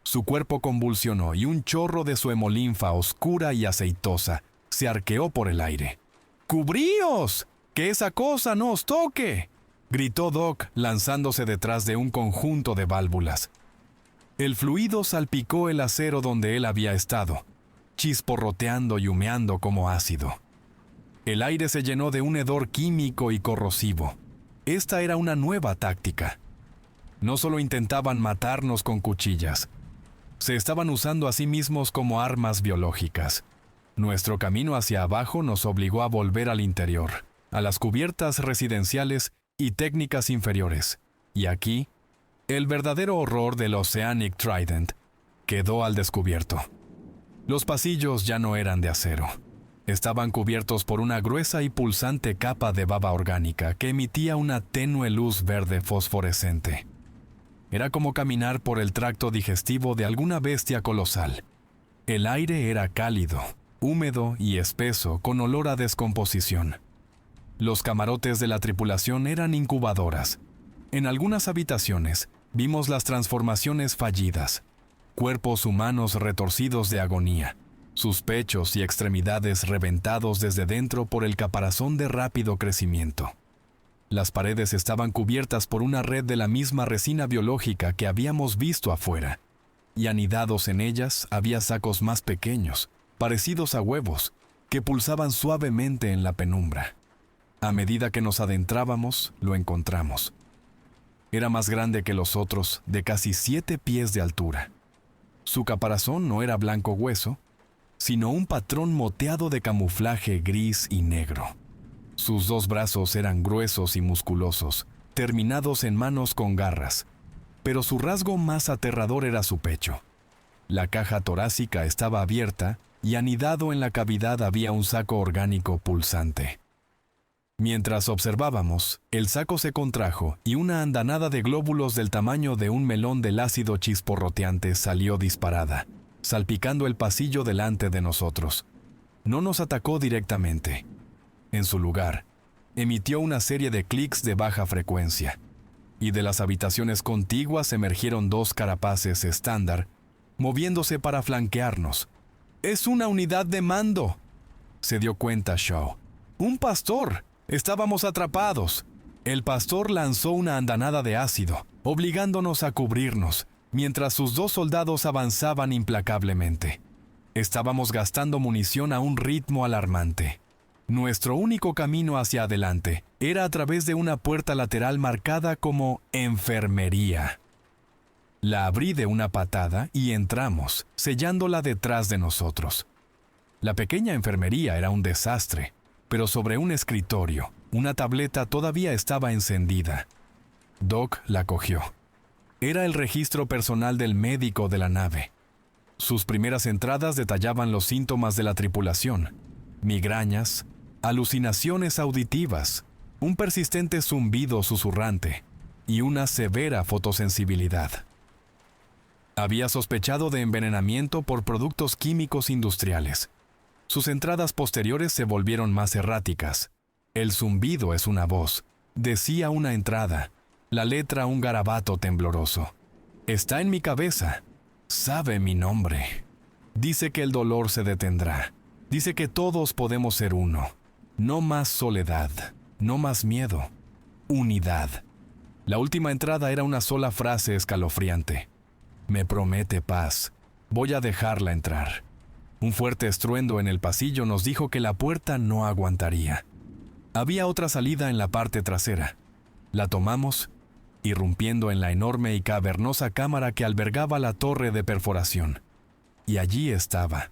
su cuerpo convulsionó y un chorro de su hemolinfa oscura y aceitosa se arqueó por el aire. ¡Cubríos! ¡Que esa cosa no os toque!, gritó Doc, lanzándose detrás de un conjunto de válvulas. El fluido salpicó el acero donde él había estado, chisporroteando y humeando como ácido. El aire se llenó de un hedor químico y corrosivo. Esta era una nueva táctica. No solo intentaban matarnos con cuchillas, se estaban usando a sí mismos como armas biológicas. Nuestro camino hacia abajo nos obligó a volver al interior, a las cubiertas residenciales y técnicas inferiores. Y aquí, el verdadero horror del Oceanic Trident quedó al descubierto. Los pasillos ya no eran de acero. Estaban cubiertos por una gruesa y pulsante capa de baba orgánica que emitía una tenue luz verde fosforescente. Era como caminar por el tracto digestivo de alguna bestia colosal. El aire era cálido, húmedo y espeso, con olor a descomposición. Los camarotes de la tripulación eran incubadoras. En algunas habitaciones vimos las transformaciones fallidas, cuerpos humanos retorcidos de agonía, sus pechos y extremidades reventados desde dentro por el caparazón de rápido crecimiento. Las paredes estaban cubiertas por una red de la misma resina biológica que habíamos visto afuera, y anidados en ellas había sacos más pequeños, parecidos a huevos, que pulsaban suavemente en la penumbra. A medida que nos adentrábamos, lo encontramos. Era más grande que los otros, de casi 7 pies de altura. Su caparazón no era blanco hueso, sino un patrón moteado de camuflaje gris y negro. Sus 2 brazos eran gruesos y musculosos, terminados en manos con garras, pero su rasgo más aterrador era su pecho. La caja torácica estaba abierta y anidado en la cavidad había un saco orgánico pulsante. Mientras observábamos, el saco se contrajo y una andanada de glóbulos del tamaño de un melón del ácido chisporroteante salió disparada, salpicando el pasillo delante de nosotros. No nos atacó directamente. En su lugar, emitió una serie de clics de baja frecuencia, y de las habitaciones contiguas emergieron 2 carapaces estándar, moviéndose para flanquearnos. ¡Es una unidad de mando!, se dio cuenta Shaw. ¡Un pastor! Estábamos atrapados. El pastor lanzó una andanada de ácido, obligándonos a cubrirnos, mientras sus 2 soldados avanzaban implacablemente. Estábamos gastando munición a un ritmo alarmante. Nuestro único camino hacia adelante era a través de una puerta lateral marcada como enfermería. La abrí de una patada y entramos, sellándola detrás de nosotros. La pequeña enfermería era un desastre, pero sobre un escritorio, una tableta todavía estaba encendida. Doc la cogió. Era el registro personal del médico de la nave. Sus primeras entradas detallaban los síntomas de la tripulación: migrañas, alucinaciones auditivas, un persistente zumbido susurrante y una severa fotosensibilidad. Había sospechado de envenenamiento por productos químicos industriales. Sus entradas posteriores se volvieron más erráticas. El zumbido es una voz, decía una entrada, la letra un garabato tembloroso. Está en mi cabeza, sabe mi nombre. Dice que el dolor se detendrá. Dice que todos podemos ser uno. No más soledad, no más miedo. Unidad. La última entrada era una sola frase escalofriante. Me promete paz. Voy a dejarla entrar. Un fuerte estruendo en el pasillo nos dijo que la puerta no aguantaría. Había otra salida en la parte trasera. La tomamos irrumpiendo en la enorme y cavernosa cámara que albergaba la torre de perforación. Y allí estaba,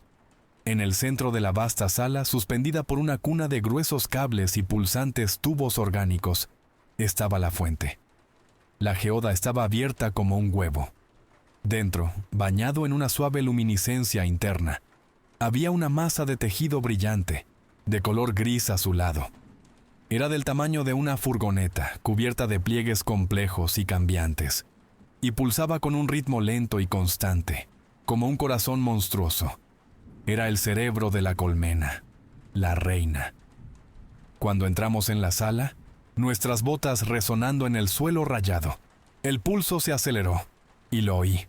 en el centro de la vasta sala, suspendida por una cuna de gruesos cables y pulsantes tubos orgánicos, estaba la fuente. La geoda estaba abierta como un huevo. Dentro, bañado en una suave luminiscencia interna, había una masa de tejido brillante, de color gris azulado. Era del tamaño de una furgoneta, cubierta de pliegues complejos y cambiantes, y pulsaba con un ritmo lento y constante, como un corazón monstruoso. Era el cerebro de la colmena, la reina. Cuando entramos en la sala, nuestras botas resonando en el suelo rayado, el pulso se aceleró, y lo oí.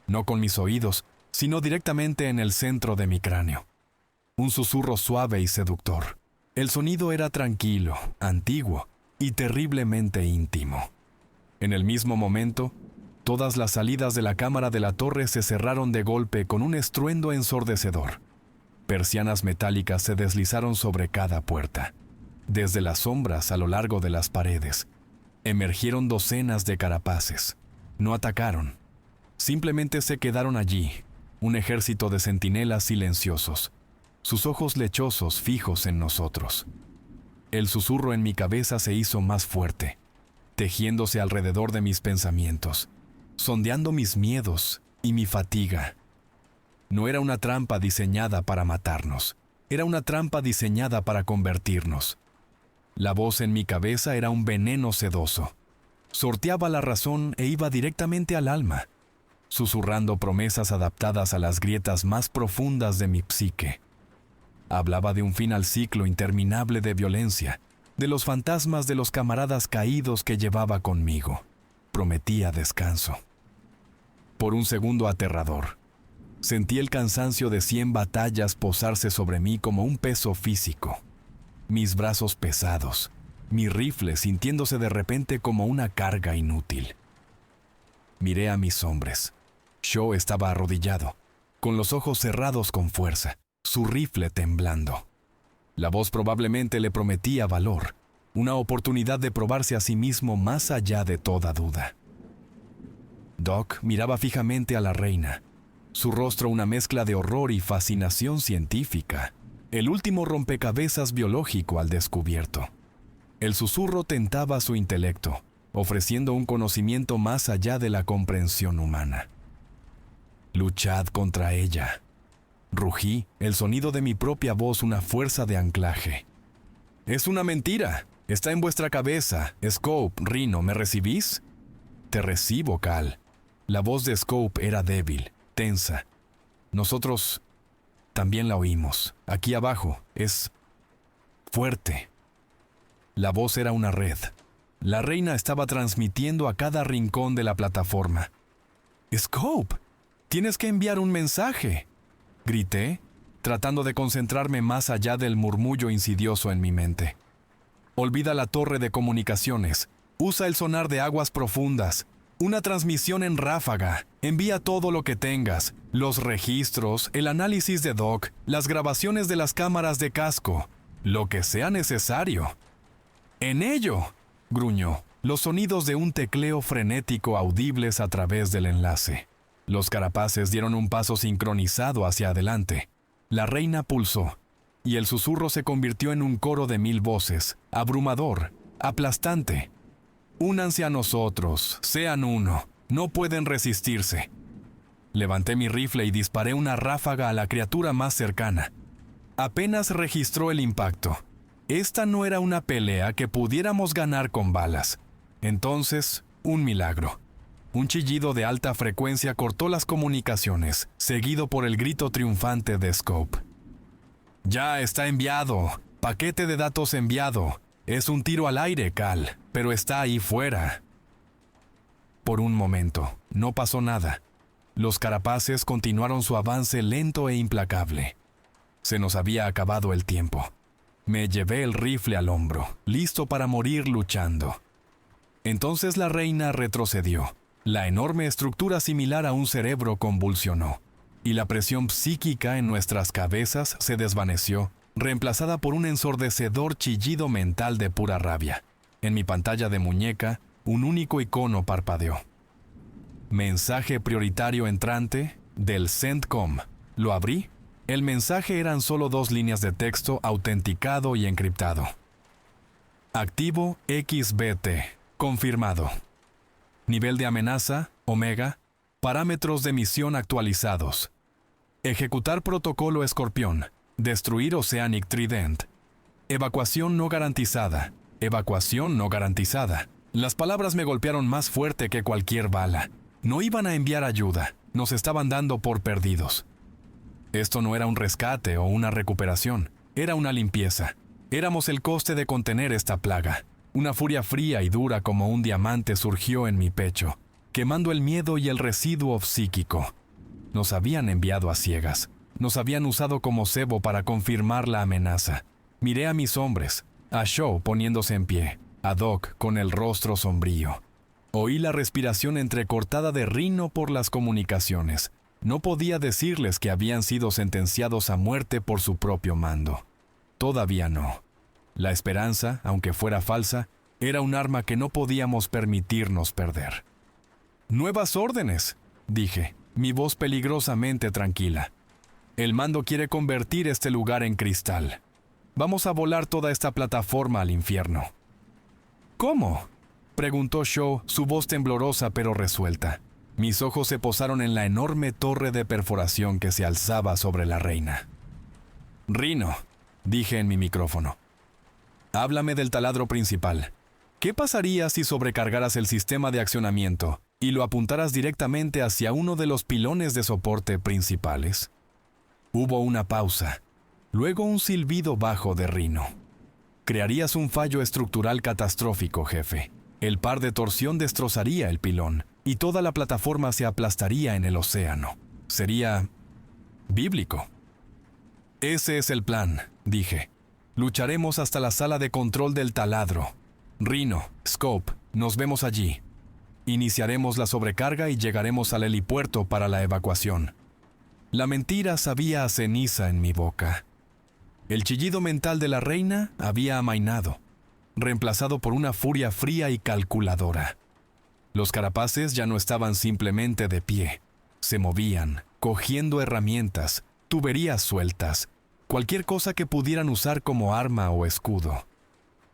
No con mis oídos, sino directamente en el centro de mi cráneo. Un susurro suave y seductor. El sonido era tranquilo, antiguo y terriblemente íntimo. En el mismo momento, todas las salidas de la cámara de la torre se cerraron de golpe con un estruendo ensordecedor. Persianas metálicas se deslizaron sobre cada puerta. Desde las sombras a lo largo de las paredes, emergieron docenas de carapaces. No atacaron. Simplemente se quedaron allí, un ejército de centinelas silenciosos, sus ojos lechosos fijos en nosotros. El susurro en mi cabeza se hizo más fuerte, tejiéndose alrededor de mis pensamientos, sondeando mis miedos y mi fatiga. No era una trampa diseñada para matarnos, era una trampa diseñada para convertirnos. La voz en mi cabeza era un veneno sedoso. Sorteaba la razón e iba directamente al alma, susurrando promesas adaptadas a las grietas más profundas de mi psique. Hablaba de un fin al ciclo interminable de violencia, de los fantasmas de los camaradas caídos que llevaba conmigo. Prometía descanso. Por un segundo aterrador, sentí el cansancio de 100 batallas posarse sobre mí como un peso físico. Mis brazos pesados, mi rifle sintiéndose de repente como una carga inútil. Miré a mis hombres. Shaw estaba arrodillado, con los ojos cerrados con fuerza, su rifle temblando. La voz probablemente le prometía valor, una oportunidad de probarse a sí mismo más allá de toda duda. Doc miraba fijamente a la reina, su rostro una mezcla de horror y fascinación científica, el último rompecabezas biológico al descubierto. El susurro tentaba su intelecto, ofreciendo un conocimiento más allá de la comprensión humana. Luchad contra ella. Rugí, el sonido de mi propia voz una fuerza de anclaje. Es una mentira. Está en vuestra cabeza. Scope, Rhino, ¿me recibís? Te recibo, Cal. La voz de Scope era débil, tensa. Nosotros también la oímos. Aquí abajo. Es fuerte. La voz era una red. La reina estaba transmitiendo a cada rincón de la plataforma. Scope, tienes que enviar un mensaje. Grité, tratando de concentrarme más allá del murmullo insidioso en mi mente. Olvida la torre de comunicaciones. Usa el sonar de aguas profundas. Una transmisión en ráfaga. Envía todo lo que tengas. Los registros, el análisis de Doc, las grabaciones de las cámaras de casco. Lo que sea necesario. ¡En ello!, gruñó. Los sonidos de un tecleo frenético audibles a través del enlace. Los carapaces dieron un paso sincronizado hacia adelante. La reina pulsó, y el susurro se convirtió en un coro de 1000 voces, abrumador, aplastante. Únanse a nosotros, sean uno, no pueden resistirse. Levanté mi rifle y disparé una ráfaga a la criatura más cercana. Apenas registró el impacto. Esta no era una pelea que pudiéramos ganar con balas. Entonces, un milagro. Un chillido de alta frecuencia cortó las comunicaciones, seguido por el grito triunfante de Scope. «Ya está enviado. Paquete de datos enviado. Es un tiro al aire, Cal, pero está ahí fuera». Por un momento, no pasó nada. Los carapaces continuaron su avance lento e implacable. Se nos había acabado el tiempo. Me llevé el rifle al hombro, listo para morir luchando. Entonces la reina retrocedió. La enorme estructura similar a un cerebro convulsionó, y la presión psíquica en nuestras cabezas se desvaneció, reemplazada por un ensordecedor chillido mental de pura rabia. En mi pantalla de muñeca, Un único icono parpadeó. Mensaje prioritario entrante del CENTCOM. Lo abrí. El mensaje eran solo 2 líneas de texto autenticado y encriptado. Activo XBT. Confirmado. Nivel de amenaza, Omega. Parámetros de misión actualizados. Ejecutar protocolo Escorpión. Destruir Oceanic Trident. Evacuación no garantizada. Evacuación no garantizada. Las palabras me golpearon más fuerte que cualquier bala. No iban a enviar ayuda. Nos estaban dando por perdidos. Esto no era un rescate o una recuperación. Era una limpieza. Éramos el coste de contener esta plaga. Una furia fría y dura como un diamante surgió en mi pecho, quemando el miedo y el residuo psíquico. Nos habían enviado a ciegas. Nos habían usado como cebo para confirmar la amenaza. Miré a mis hombres, a Shaw poniéndose en pie, a Doc con el rostro sombrío. Oí la respiración entrecortada de Rhino por las comunicaciones. No podía decirles que habían sido sentenciados a muerte por su propio mando. Todavía no. La esperanza, aunque fuera falsa, era un arma que no podíamos permitirnos perder. «Nuevas órdenes», dije, mi voz peligrosamente tranquila. «El mando quiere convertir este lugar en cristal. Vamos a volar toda esta plataforma al infierno». «¿Cómo?», preguntó Shaw, su voz temblorosa pero resuelta. Mis ojos se posaron en la enorme torre de perforación que se alzaba sobre la reina. «Rhino», dije en mi micrófono, «háblame del taladro principal. ¿Qué pasaría si sobrecargaras el sistema de accionamiento y lo apuntaras directamente hacia uno de los pilones de soporte principales?» Hubo una pausa, luego un silbido bajo de Rhino. «Crearías un fallo estructural catastrófico, jefe. El par de torsión destrozaría el pilón y toda la plataforma se aplastaría en el océano. Sería bíblico». «Ese es el plan», dije. «Lucharemos hasta la sala de control del taladro. Rhino, Scope, nos vemos allí. Iniciaremos la sobrecarga y llegaremos al helipuerto para la evacuación». La mentira sabía a ceniza en mi boca. El chillido mental de la reina había amainado, reemplazado por una furia fría y calculadora. Los carapaces ya no estaban simplemente de pie. Se movían, cogiendo herramientas, tuberías sueltas, cualquier cosa que pudieran usar como arma o escudo.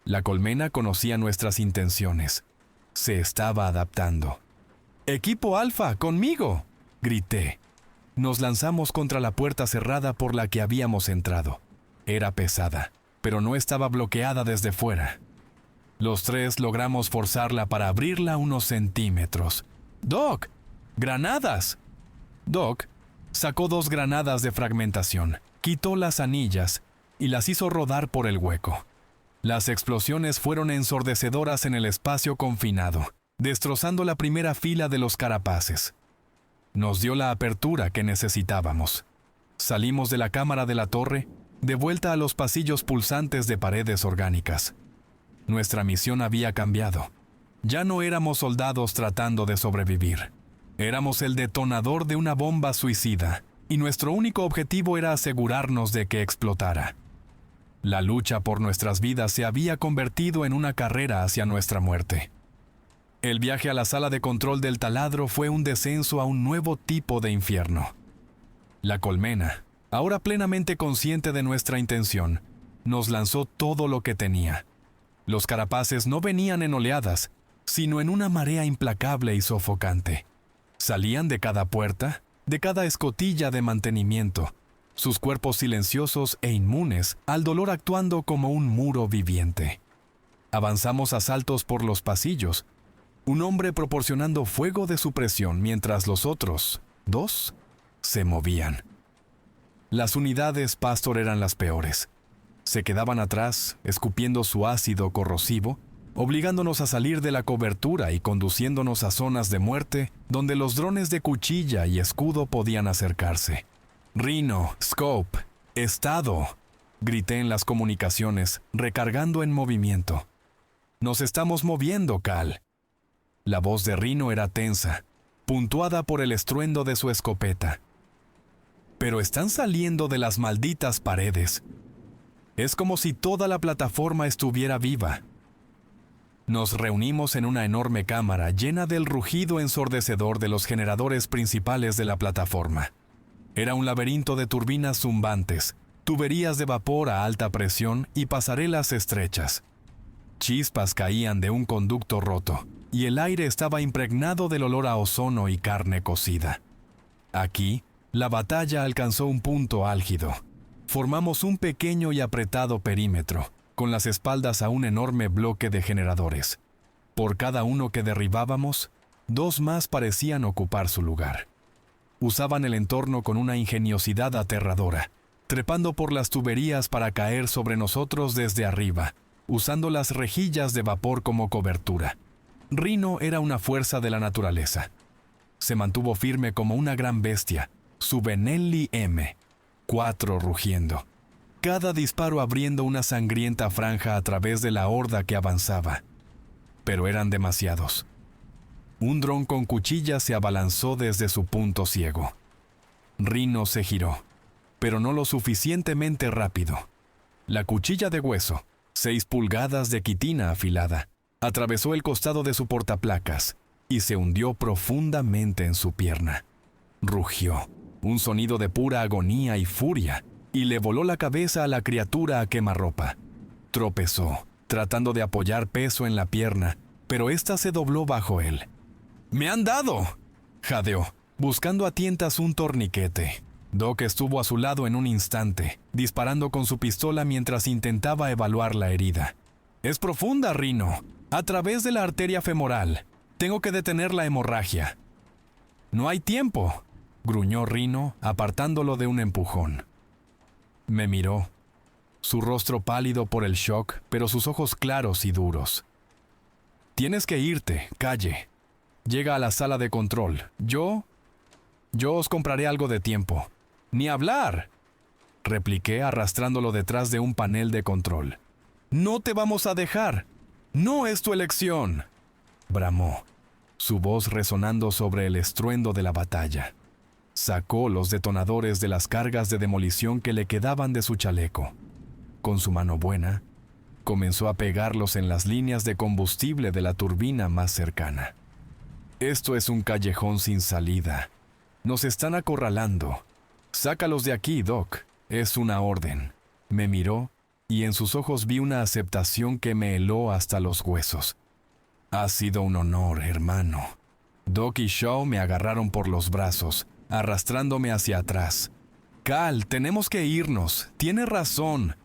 La colmena conocía nuestras intenciones. Se estaba adaptando. «¡Equipo Alfa, conmigo!», grité. Nos lanzamos contra la puerta cerrada por la que habíamos entrado. Era pesada, pero no estaba bloqueada desde fuera. Los 3 logramos forzarla para abrirla unos centímetros. «¡Doc! ¡Granadas!». Doc sacó 2 granadas de fragmentación, quitó las anillas y las hizo rodar por el hueco. Las explosiones fueron ensordecedoras en el espacio confinado, destrozando la primera fila de los carapaces. Nos dio la apertura que necesitábamos. Salimos de la cámara de la torre, de vuelta a los pasillos pulsantes de paredes orgánicas. Nuestra misión había cambiado. Ya no éramos soldados tratando de sobrevivir. Éramos el detonador de una bomba suicida, y nuestro único objetivo era asegurarnos de que explotara. La lucha por nuestras vidas se había convertido en una carrera hacia nuestra muerte. El viaje a la sala de control del taladro fue un descenso a un nuevo tipo de infierno. La colmena, ahora plenamente consciente de nuestra intención, nos lanzó todo lo que tenía. Los carapaces no venían en oleadas, sino en una marea implacable y sofocante. Salían de cada puerta, de cada escotilla de mantenimiento, sus cuerpos silenciosos e inmunes al dolor actuando como un muro viviente. Avanzamos a saltos por los pasillos, un hombre proporcionando fuego de supresión mientras los otros 2 se movían. Las unidades Pastor eran las peores. Se quedaban atrás, escupiendo su ácido corrosivo, obligándonos a salir de la cobertura y conduciéndonos a zonas de muerte donde los drones de cuchilla y escudo podían acercarse. «Rhino, Scope, estado», grité en las comunicaciones, recargando en movimiento. «Nos estamos moviendo, Cal». La voz de Rhino era tensa, puntuada por el estruendo de su escopeta. «Pero están saliendo de las malditas paredes. Es como si toda la plataforma estuviera viva». Nos reunimos en una enorme cámara llena del rugido ensordecedor de los generadores principales de la plataforma. Era un laberinto de turbinas zumbantes, tuberías de vapor a alta presión y pasarelas estrechas. Chispas caían de un conducto roto, y el aire estaba impregnado del olor a ozono y carne cocida. Aquí, la batalla alcanzó un punto álgido. Formamos un pequeño y apretado perímetro, con las espaldas a un enorme bloque de generadores. Por cada uno que derribábamos, 2 más parecían ocupar su lugar. Usaban el entorno con una ingeniosidad aterradora, trepando por las tuberías para caer sobre nosotros desde arriba, usando las rejillas de vapor como cobertura. Rhino era una fuerza de la naturaleza. Se mantuvo firme como una gran bestia, su Benelli M4 rugiendo. Cada disparo abriendo una sangrienta franja a través de la horda que avanzaba. Pero eran demasiados. Un dron con cuchilla se abalanzó desde su punto ciego. Rhino se giró, pero no lo suficientemente rápido. La cuchilla de hueso, 6 pulgadas de quitina afilada, atravesó el costado de su portaplacas y se hundió profundamente en su pierna. Rugió, un sonido de pura agonía y furia, y le voló la cabeza a la criatura a quemarropa. Tropezó, tratando de apoyar peso en la pierna, pero ésta se dobló bajo él. ¡Me han dado!, jadeó, buscando a tientas un torniquete. Doc estuvo a su lado en un instante, disparando con su pistola mientras intentaba evaluar la herida. «Es profunda, Rhino, a través de la arteria femoral. Tengo que detener la hemorragia». «No hay tiempo», gruñó Rhino, apartándolo de un empujón. Me miró, su rostro pálido por el shock, pero sus ojos claros y duros. «Tienes que irte, Calle. Llega a la sala de control. Yo os compraré algo de tiempo». «¡Ni hablar!», repliqué arrastrándolo detrás de un panel de control. «¡No te vamos a dejar! ¡No es tu elección!», bramó, su voz resonando sobre el estruendo de la batalla. Sacó los detonadores de las cargas de demolición que le quedaban de su chaleco. Con su mano buena, comenzó a pegarlos en las líneas de combustible de la turbina más cercana. «Esto es un callejón sin salida. Nos están acorralando. Sácalos de aquí, Doc. Es una orden». Me miró y en sus ojos vi una aceptación que me heló hasta los huesos. «Ha sido un honor, hermano». Doc y Shaw me agarraron por los brazos, arrastrándome hacia atrás. «Cal, tenemos que irnos. Tiene razón».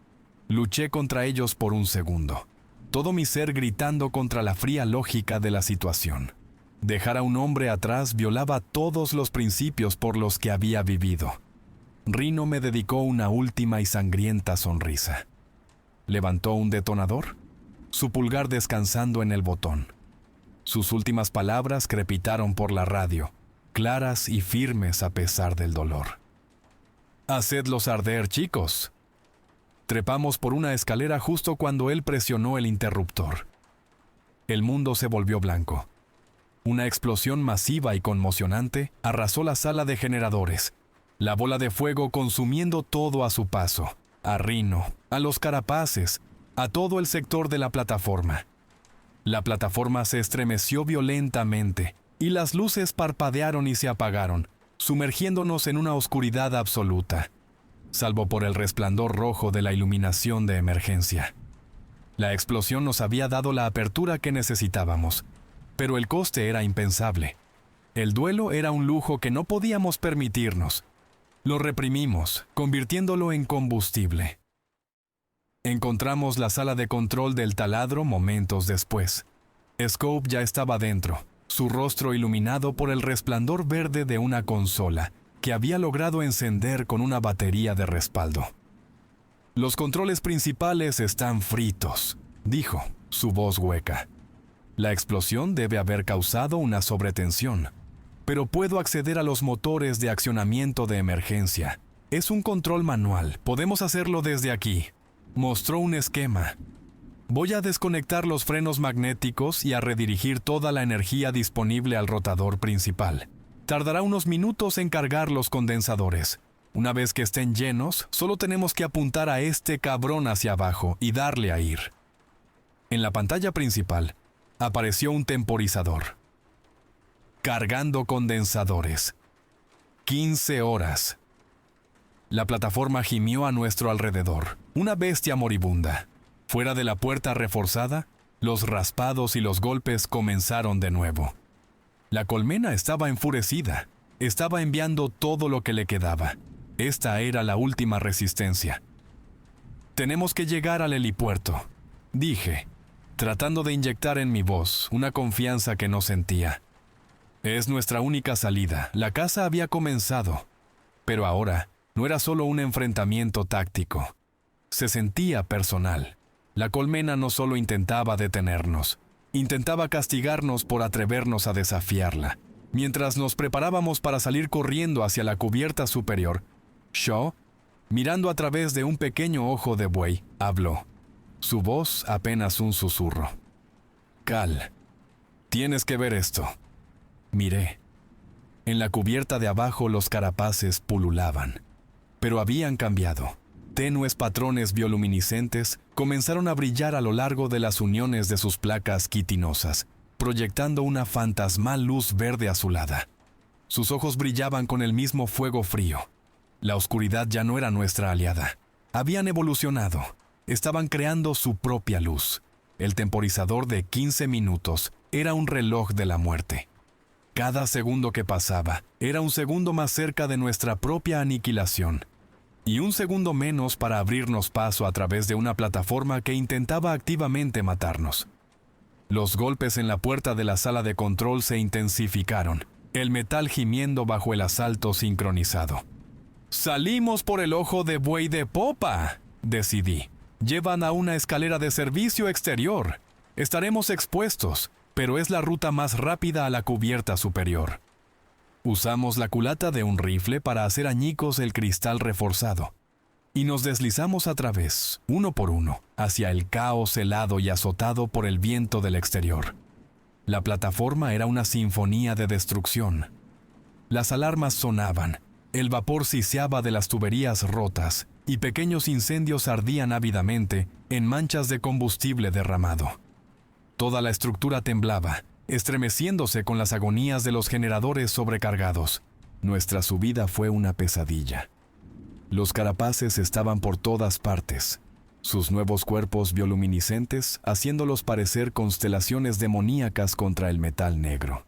Luché contra ellos por un segundo, todo mi ser gritando contra la fría lógica de la situación. Dejar a un hombre atrás violaba todos los principios por los que había vivido. Rhino me dedicó una última y sangrienta sonrisa. Levantó un detonador, su pulgar descansando en el botón. Sus últimas palabras crepitaron por la radio, claras y firmes a pesar del dolor. «Hacedlos arder, chicos». Trepamos por una escalera justo cuando él presionó el interruptor. El mundo se volvió blanco. Una explosión masiva y conmocionante arrasó la sala de generadores, la bola de fuego consumiendo todo a su paso, a Rhino, a los carapaces, a todo el sector de la plataforma. La plataforma se estremeció violentamente y las luces parpadearon y se apagaron, sumergiéndonos en una oscuridad absoluta, salvo por el resplandor rojo de la iluminación de emergencia. La explosión nos había dado la apertura que necesitábamos, pero el coste era impensable. El duelo era un lujo que no podíamos permitirnos. Lo reprimimos, convirtiéndolo en combustible. Encontramos la sala de control del taladro momentos después. Scope ya estaba dentro, su rostro iluminado por el resplandor verde de una consola que había logrado encender con una batería de respaldo. «Los controles principales están fritos», dijo, su voz hueca. «La explosión debe haber causado una sobretensión, pero puedo acceder a los motores de accionamiento de emergencia. Es un control manual, podemos hacerlo desde aquí». Mostró un esquema. «Voy a desconectar los frenos magnéticos y a redirigir toda la energía disponible al rotador principal. Tardará unos minutos en cargar los condensadores. Una vez que estén llenos, solo tenemos que apuntar a este cabrón hacia abajo y darle a ir». En la pantalla principal, apareció un temporizador. Cargando condensadores. 15 horas. La plataforma gimió a nuestro alrededor, una bestia moribunda. Fuera de la puerta reforzada, los raspados y los golpes comenzaron de nuevo. La colmena estaba enfurecida. Estaba enviando todo lo que le quedaba. Esta era la última resistencia. «Tenemos que llegar al helipuerto», dije, tratando de inyectar en mi voz una confianza que no sentía. Es nuestra única salida. La caza había comenzado. Pero ahora no era solo un enfrentamiento táctico. Se sentía personal. La colmena no solo intentaba detenernos, intentaba castigarnos por atrevernos a desafiarla. Mientras nos preparábamos para salir corriendo hacia la cubierta superior, Shaw, mirando a través de un pequeño ojo de buey, habló. Su voz apenas un susurro. «Cal, tienes que ver esto». Miré. En la cubierta de abajo los carapaces pululaban, pero habían cambiado. Tenues patrones bioluminiscentes comenzaron a brillar a lo largo de las uniones de sus placas quitinosas, proyectando una fantasmal luz verde azulada. Sus ojos brillaban con el mismo fuego frío. La oscuridad ya no era nuestra aliada. Habían evolucionado. Estaban creando su propia luz. El temporizador de 15 minutos era un reloj de la muerte. Cada segundo que pasaba era un segundo más cerca de nuestra propia aniquilación. Y un segundo menos para abrirnos paso a través de una plataforma que intentaba activamente matarnos. Los golpes en la puerta de la sala de control se intensificaron, el metal gimiendo bajo el asalto sincronizado. «Salimos por el ojo de buey de popa», decidí. «Llevan a una escalera de servicio exterior. Estaremos expuestos, pero es la ruta más rápida a la cubierta superior». Usamos la culata de un rifle para hacer añicos el cristal reforzado, y nos deslizamos a través, uno por uno, hacia el caos helado y azotado por el viento del exterior. La plataforma era una sinfonía de destrucción. Las alarmas sonaban, el vapor siseaba de las tuberías rotas, y pequeños incendios ardían ávidamente en manchas de combustible derramado. Toda la estructura temblaba, estremeciéndose con las agonías de los generadores sobrecargados. Nuestra subida fue una pesadilla. Los carapaces estaban por todas partes, sus nuevos cuerpos bioluminiscentes haciéndolos parecer constelaciones demoníacas contra el metal negro.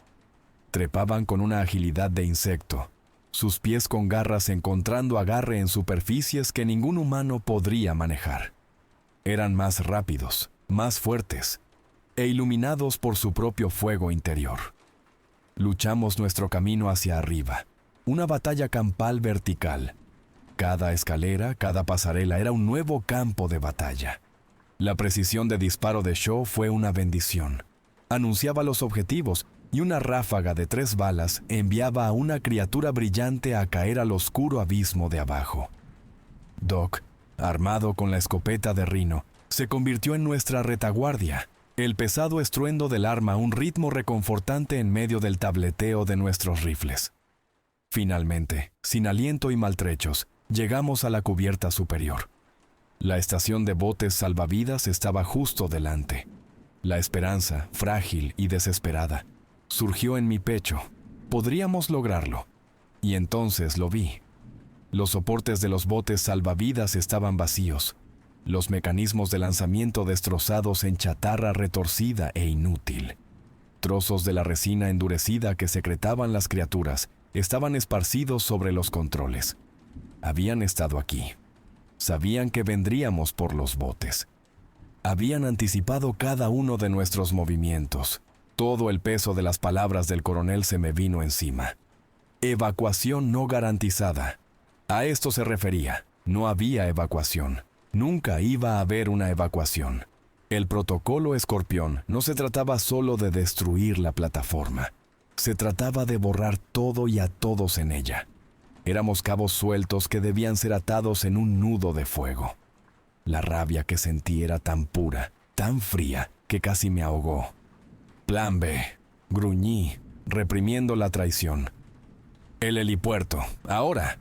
Trepaban con una agilidad de insecto, sus pies con garras encontrando agarre en superficies que ningún humano podría manejar. Eran más rápidos, más fuertes, e iluminados por su propio fuego interior. Luchamos nuestro camino hacia arriba, una batalla campal vertical. Cada escalera, cada pasarela era un nuevo campo de batalla. La precisión de disparo de Shaw fue una bendición. Anunciaba los objetivos y una ráfaga de 3 balas enviaba a una criatura brillante a caer al oscuro abismo de abajo. Doc, armado con la escopeta de Rhino, se convirtió en nuestra retaguardia. El pesado estruendo del arma un ritmo reconfortante en medio del tableteo de nuestros rifles. Finalmente, sin aliento y maltrechos, llegamos a la cubierta superior. La estación de botes salvavidas estaba justo delante. La esperanza, frágil y desesperada, surgió en mi pecho. Podríamos lograrlo. Y entonces lo vi. Los soportes de los botes salvavidas estaban vacíos. Los mecanismos de lanzamiento destrozados en chatarra retorcida e inútil. Trozos de la resina endurecida que secretaban las criaturas estaban esparcidos sobre los controles. Habían estado aquí. Sabían que vendríamos por los botes. Habían anticipado cada uno de nuestros movimientos. Todo el peso de las palabras del coronel se me vino encima. Evacuación no garantizada. A esto se refería. No había evacuación. Nunca iba a haber una evacuación. El protocolo Escorpión no se trataba solo de destruir la plataforma. Se trataba de borrar todo y a todos en ella. Éramos cabos sueltos que debían ser atados en un nudo de fuego. La rabia que sentí era tan pura, tan fría, que casi me ahogó. Plan B, gruñí, reprimiendo la traición. El helipuerto, ahora.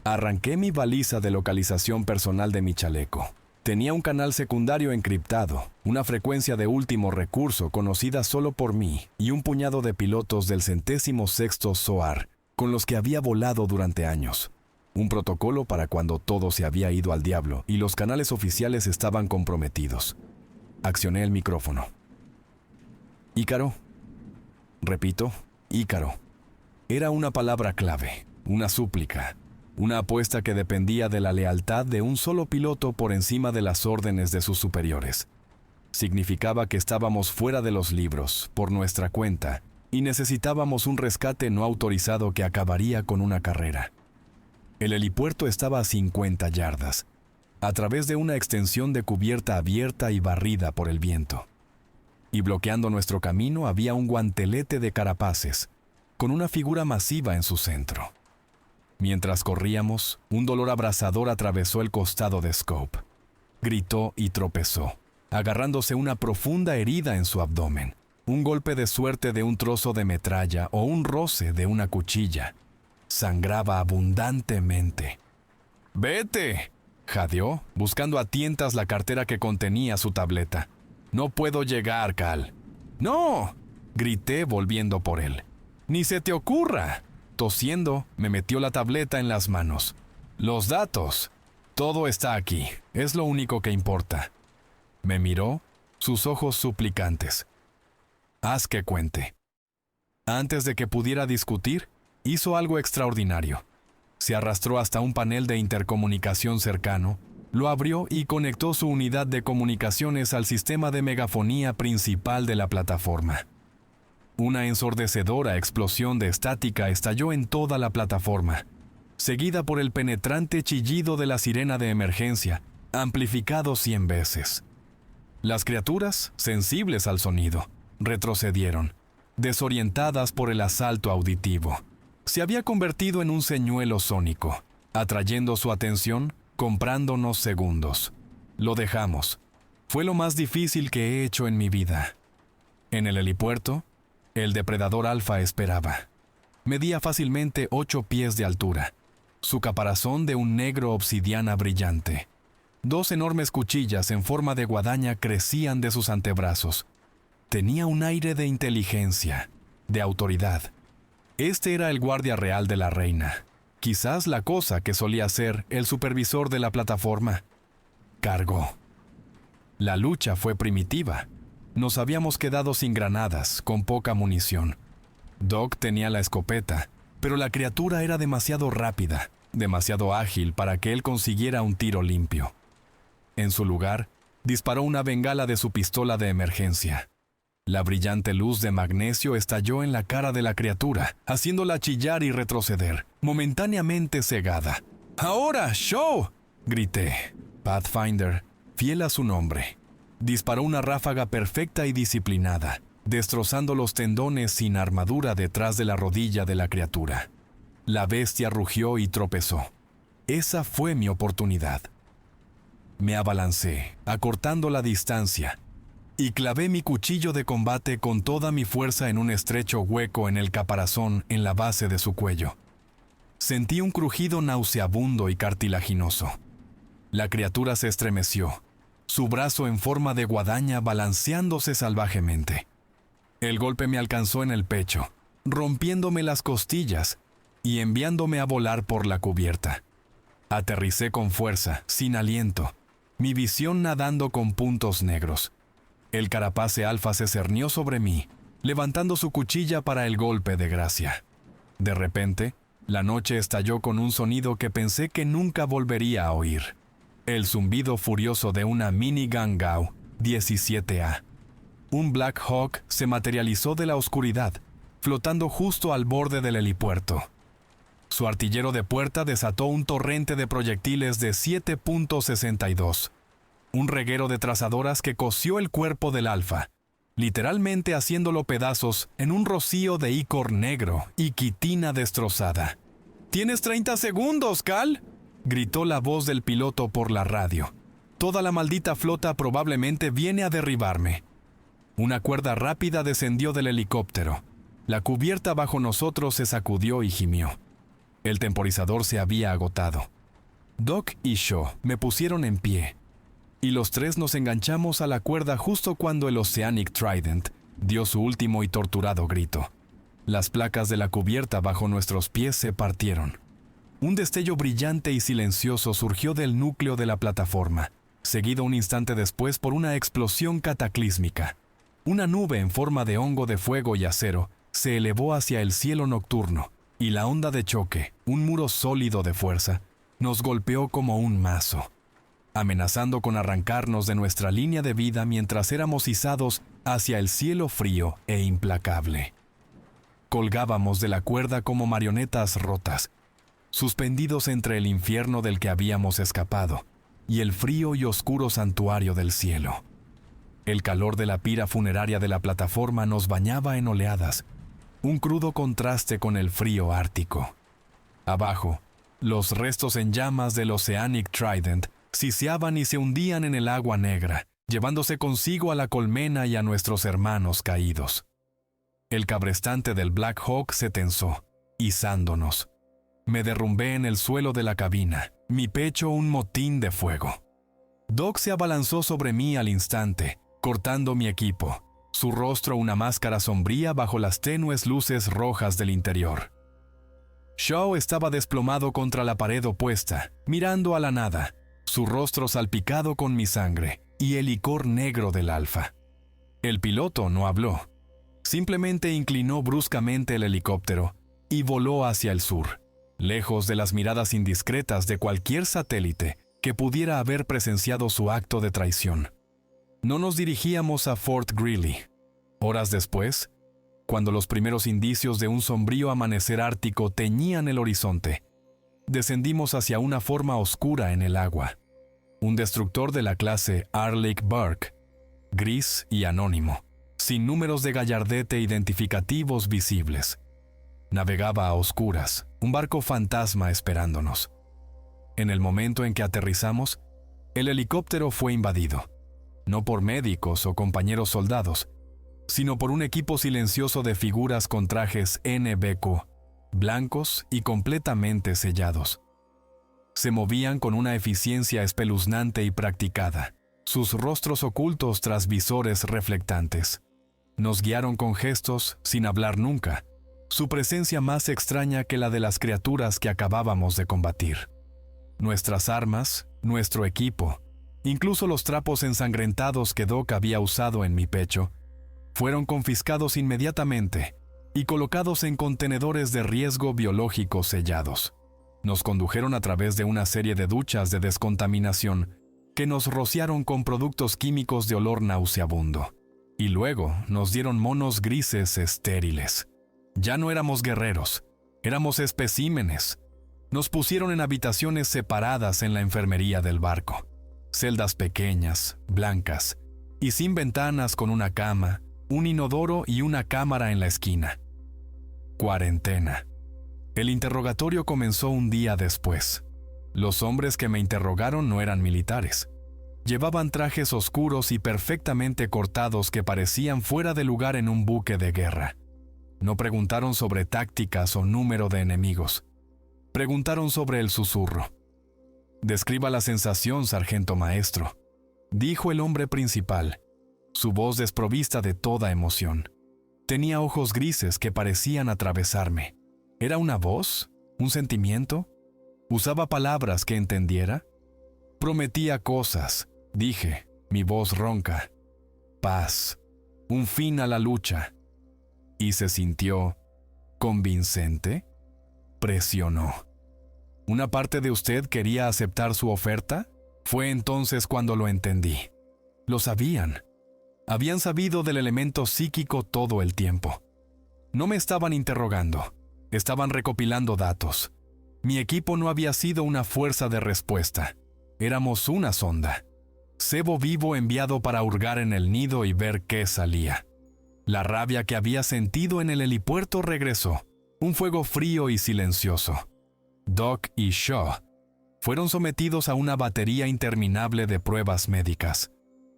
Arranqué mi baliza de localización personal de mi chaleco. Tenía un canal secundario encriptado, una frecuencia de último recurso conocida solo por mí y un puñado de pilotos del 106º SOAR con los que había volado durante años. Un protocolo para cuando todo se había ido al diablo y los canales oficiales estaban comprometidos. Accioné el micrófono. Ícaro. Repito, Ícaro. Era una palabra clave, una súplica, una apuesta que dependía de la lealtad de un solo piloto por encima de las órdenes de sus superiores. Significaba que estábamos fuera de los libros, por nuestra cuenta, y necesitábamos un rescate no autorizado que acabaría con una carrera. El helipuerto estaba a 50 yardas, a través de una extensión de cubierta abierta y barrida por el viento. Y bloqueando nuestro camino había un guantelete de carapaces, con una figura masiva en su centro. Mientras corríamos, un dolor abrasador atravesó el costado de Scope. Gritó y tropezó, agarrándose una profunda herida en su abdomen, un golpe de suerte de un trozo de metralla o un roce de una cuchilla. Sangraba abundantemente. ¡Vete!, jadeó, buscando a tientas la cartera que contenía su tableta. «No puedo llegar, Cal». «¡No!», grité volviendo por él. «¡Ni se te ocurra!». Tosiendo, me metió la tableta en las manos. «Los datos. Todo está aquí. Es lo único que importa». Me miró, sus ojos suplicantes. «Haz que cuente». Antes de que pudiera discutir, hizo algo extraordinario. Se arrastró hasta un panel de intercomunicación cercano, lo abrió y conectó su unidad de comunicaciones al sistema de megafonía principal de la plataforma. Una ensordecedora explosión de estática estalló en toda la plataforma, seguida por el penetrante chillido de la sirena de emergencia, amplificado 100 veces. Las criaturas, sensibles al sonido, retrocedieron, desorientadas por el asalto auditivo. Se había convertido en un señuelo sónico, atrayendo su atención, comprándonos segundos. Lo dejamos. Fue lo más difícil que he hecho en mi vida. En el helipuerto, el depredador alfa esperaba. Medía fácilmente 8 pies de altura. Su caparazón de un negro obsidiana brillante. 2 enormes cuchillas en forma de guadaña crecían de sus antebrazos. Tenía un aire de inteligencia, de autoridad. Este era el guardia real de la reina. Quizás la cosa que solía ser el supervisor de la plataforma. Cargó. La lucha fue primitiva. Nos habíamos quedado sin granadas, con poca munición. Doc tenía la escopeta, pero la criatura era demasiado rápida, demasiado ágil para que él consiguiera un tiro limpio. En su lugar, disparó una bengala de su pistola de emergencia. La brillante luz de magnesio estalló en la cara de la criatura, haciéndola chillar y retroceder, momentáneamente cegada. «¡Ahora, Shaw!», grité. Pathfinder, fiel a su nombre, disparó una ráfaga perfecta y disciplinada, destrozando los tendones sin armadura detrás de la rodilla de la criatura. La bestia rugió y tropezó. Esa fue mi oportunidad. Me abalancé, acortando la distancia, y clavé mi cuchillo de combate con toda mi fuerza en un estrecho hueco en el caparazón en la base de su cuello. Sentí un crujido nauseabundo y cartilaginoso. La criatura se estremeció, su brazo en forma de guadaña balanceándose salvajemente. El golpe me alcanzó en el pecho, rompiéndome las costillas y enviándome a volar por la cubierta. Aterricé con fuerza, sin aliento, mi visión nadando con puntos negros. El carapace alfa se cernió sobre mí, levantando su cuchilla para el golpe de gracia. De repente, la noche estalló con un sonido que pensé que nunca volvería a oír. El zumbido furioso de una minigun GAU 17A. Un Black Hawk se materializó de la oscuridad, flotando justo al borde del helipuerto. Su artillero de puerta desató un torrente de proyectiles de 7.62. Un reguero de trazadoras que cosió el cuerpo del alfa, literalmente haciéndolo pedazos en un rocío de ícor negro y quitina destrozada. «¡Tienes 30 segundos, Cal!», gritó la voz del piloto por la radio. «Toda la maldita flota probablemente viene a derribarme». Una cuerda rápida descendió del helicóptero. La cubierta bajo nosotros se sacudió y gimió. El temporizador se había agotado. Doc y Shaw me pusieron en pie. y los tres nos enganchamos a la cuerda justo cuando el Oceanic Trident dio su último y torturado grito. Las placas de la cubierta bajo nuestros pies se partieron. Un destello brillante y silencioso surgió del núcleo de la plataforma, seguido un instante después por una explosión cataclísmica. Una nube en forma de hongo de fuego y acero se elevó hacia el cielo nocturno, y la onda de choque, un muro sólido de fuerza, nos golpeó como un mazo, amenazando con arrancarnos de nuestra línea de vida mientras éramos izados hacia el cielo frío e implacable. Colgábamos de la cuerda como marionetas rotas, suspendidos entre el infierno del que habíamos escapado y el frío y oscuro santuario del cielo. El calor de la pira funeraria de la plataforma nos bañaba en oleadas, un crudo contraste con el frío ártico. Abajo, los restos en llamas del Oceanic Trident siseaban y se hundían en el agua negra, llevándose consigo a la colmena y a nuestros hermanos caídos. El cabrestante del Black Hawk se tensó, izándonos. Me derrumbé en el suelo de la cabina, mi pecho un motín de fuego. Doc se abalanzó sobre mí al instante, cortando mi equipo, su rostro una máscara sombría bajo las tenues luces rojas del interior. Shaw estaba desplomado contra la pared opuesta, mirando a la nada, su rostro salpicado con mi sangre y el licor negro del alfa. El piloto no habló. Simplemente inclinó bruscamente el helicóptero y voló hacia el sur, lejos de las miradas indiscretas de cualquier satélite que pudiera haber presenciado su acto de traición. No nos dirigíamos a Fort Greely. Horas después, cuando los primeros indicios de un sombrío amanecer ártico teñían el horizonte, descendimos hacia una forma oscura en el agua. Un destructor de la clase Arleigh Burke, gris y anónimo, sin números de gallardete identificativos visibles. Navegaba a oscuras, un barco fantasma esperándonos. En el momento en que aterrizamos, el helicóptero fue invadido, no por médicos o compañeros soldados, sino por un equipo silencioso de figuras con trajes NBQ, blancos y completamente sellados. Se movían con una eficiencia espeluznante y practicada, sus rostros ocultos tras visores reflectantes. Nos guiaron con gestos, sin hablar nunca, su presencia más extraña que la de las criaturas que acabábamos de combatir. Nuestras armas, nuestro equipo, incluso los trapos ensangrentados que Doc había usado en mi pecho, fueron confiscados inmediatamente y colocados en contenedores de riesgo biológico sellados. Nos condujeron a través de una serie de duchas de descontaminación que nos rociaron con productos químicos de olor nauseabundo. Y luego nos dieron monos grises estériles. Ya no éramos guerreros, éramos especímenes. Nos pusieron en habitaciones separadas en la enfermería del barco. Celdas pequeñas, blancas, y sin ventanas con una cama, un inodoro y una cámara en la esquina. Cuarentena. El interrogatorio comenzó un día después. Los hombres que me interrogaron no eran militares. Llevaban trajes oscuros y perfectamente cortados que parecían fuera de lugar en un buque de guerra. No preguntaron sobre tácticas o número de enemigos. Preguntaron sobre el susurro. «Describa la sensación, sargento maestro», dijo el hombre principal, su voz desprovista de toda emoción. Tenía ojos grises que parecían atravesarme. ¿Era una voz? ¿Un sentimiento? ¿Usaba palabras que entendiera? Prometía cosas, dije, mi voz ronca. Paz, un fin a la lucha. ¿Y se sintió convincente? Presionó. ¿Una parte de usted quería aceptar su oferta? Fue entonces cuando lo entendí. Lo sabían. Habían sabido del elemento psíquico todo el tiempo. No me estaban interrogando. Estaban recopilando datos. Mi equipo no había sido una fuerza de respuesta. Éramos una sonda. Cebo vivo enviado para hurgar en el nido y ver qué salía. La rabia que había sentido en el helipuerto regresó. Un fuego frío y silencioso. Doc y Shaw fueron sometidos a una batería interminable de pruebas médicas.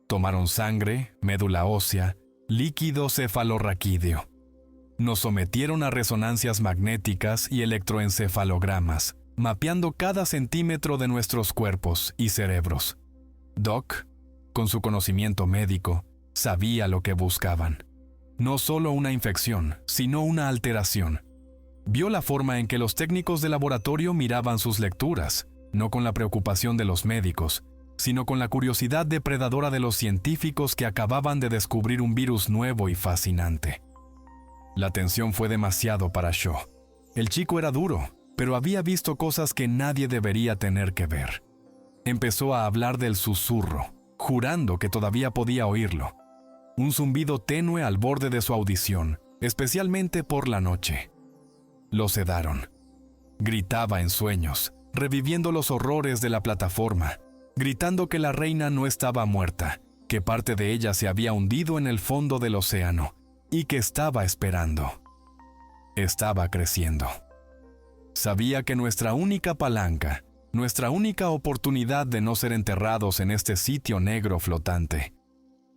Tomaron sangre, médula ósea, líquido cefalorraquídeo. Nos sometieron a resonancias magnéticas y electroencefalogramas, mapeando cada centímetro de nuestros cuerpos y cerebros. Doc, con su conocimiento médico, sabía lo que buscaban. No solo una infección, sino una alteración. Vio la forma en que los técnicos de laboratorio miraban sus lecturas, no con la preocupación de los médicos, sino con la curiosidad depredadora de los científicos que acababan de descubrir un virus nuevo y fascinante. La tensión fue demasiado para Shaw. El chico era duro, pero había visto cosas que nadie debería tener que ver. Empezó a hablar del susurro, jurando que todavía podía oírlo. Un zumbido tenue al borde de su audición, especialmente por la noche. Lo sedaron. Gritaba en sueños, reviviendo los horrores de la plataforma, gritando que la reina no estaba muerta, que parte de ella se había hundido en el fondo del océano y que estaba esperando. Estaba creciendo. Sabía que nuestra única palanca, nuestra única oportunidad de no ser enterrados en este sitio negro flotante,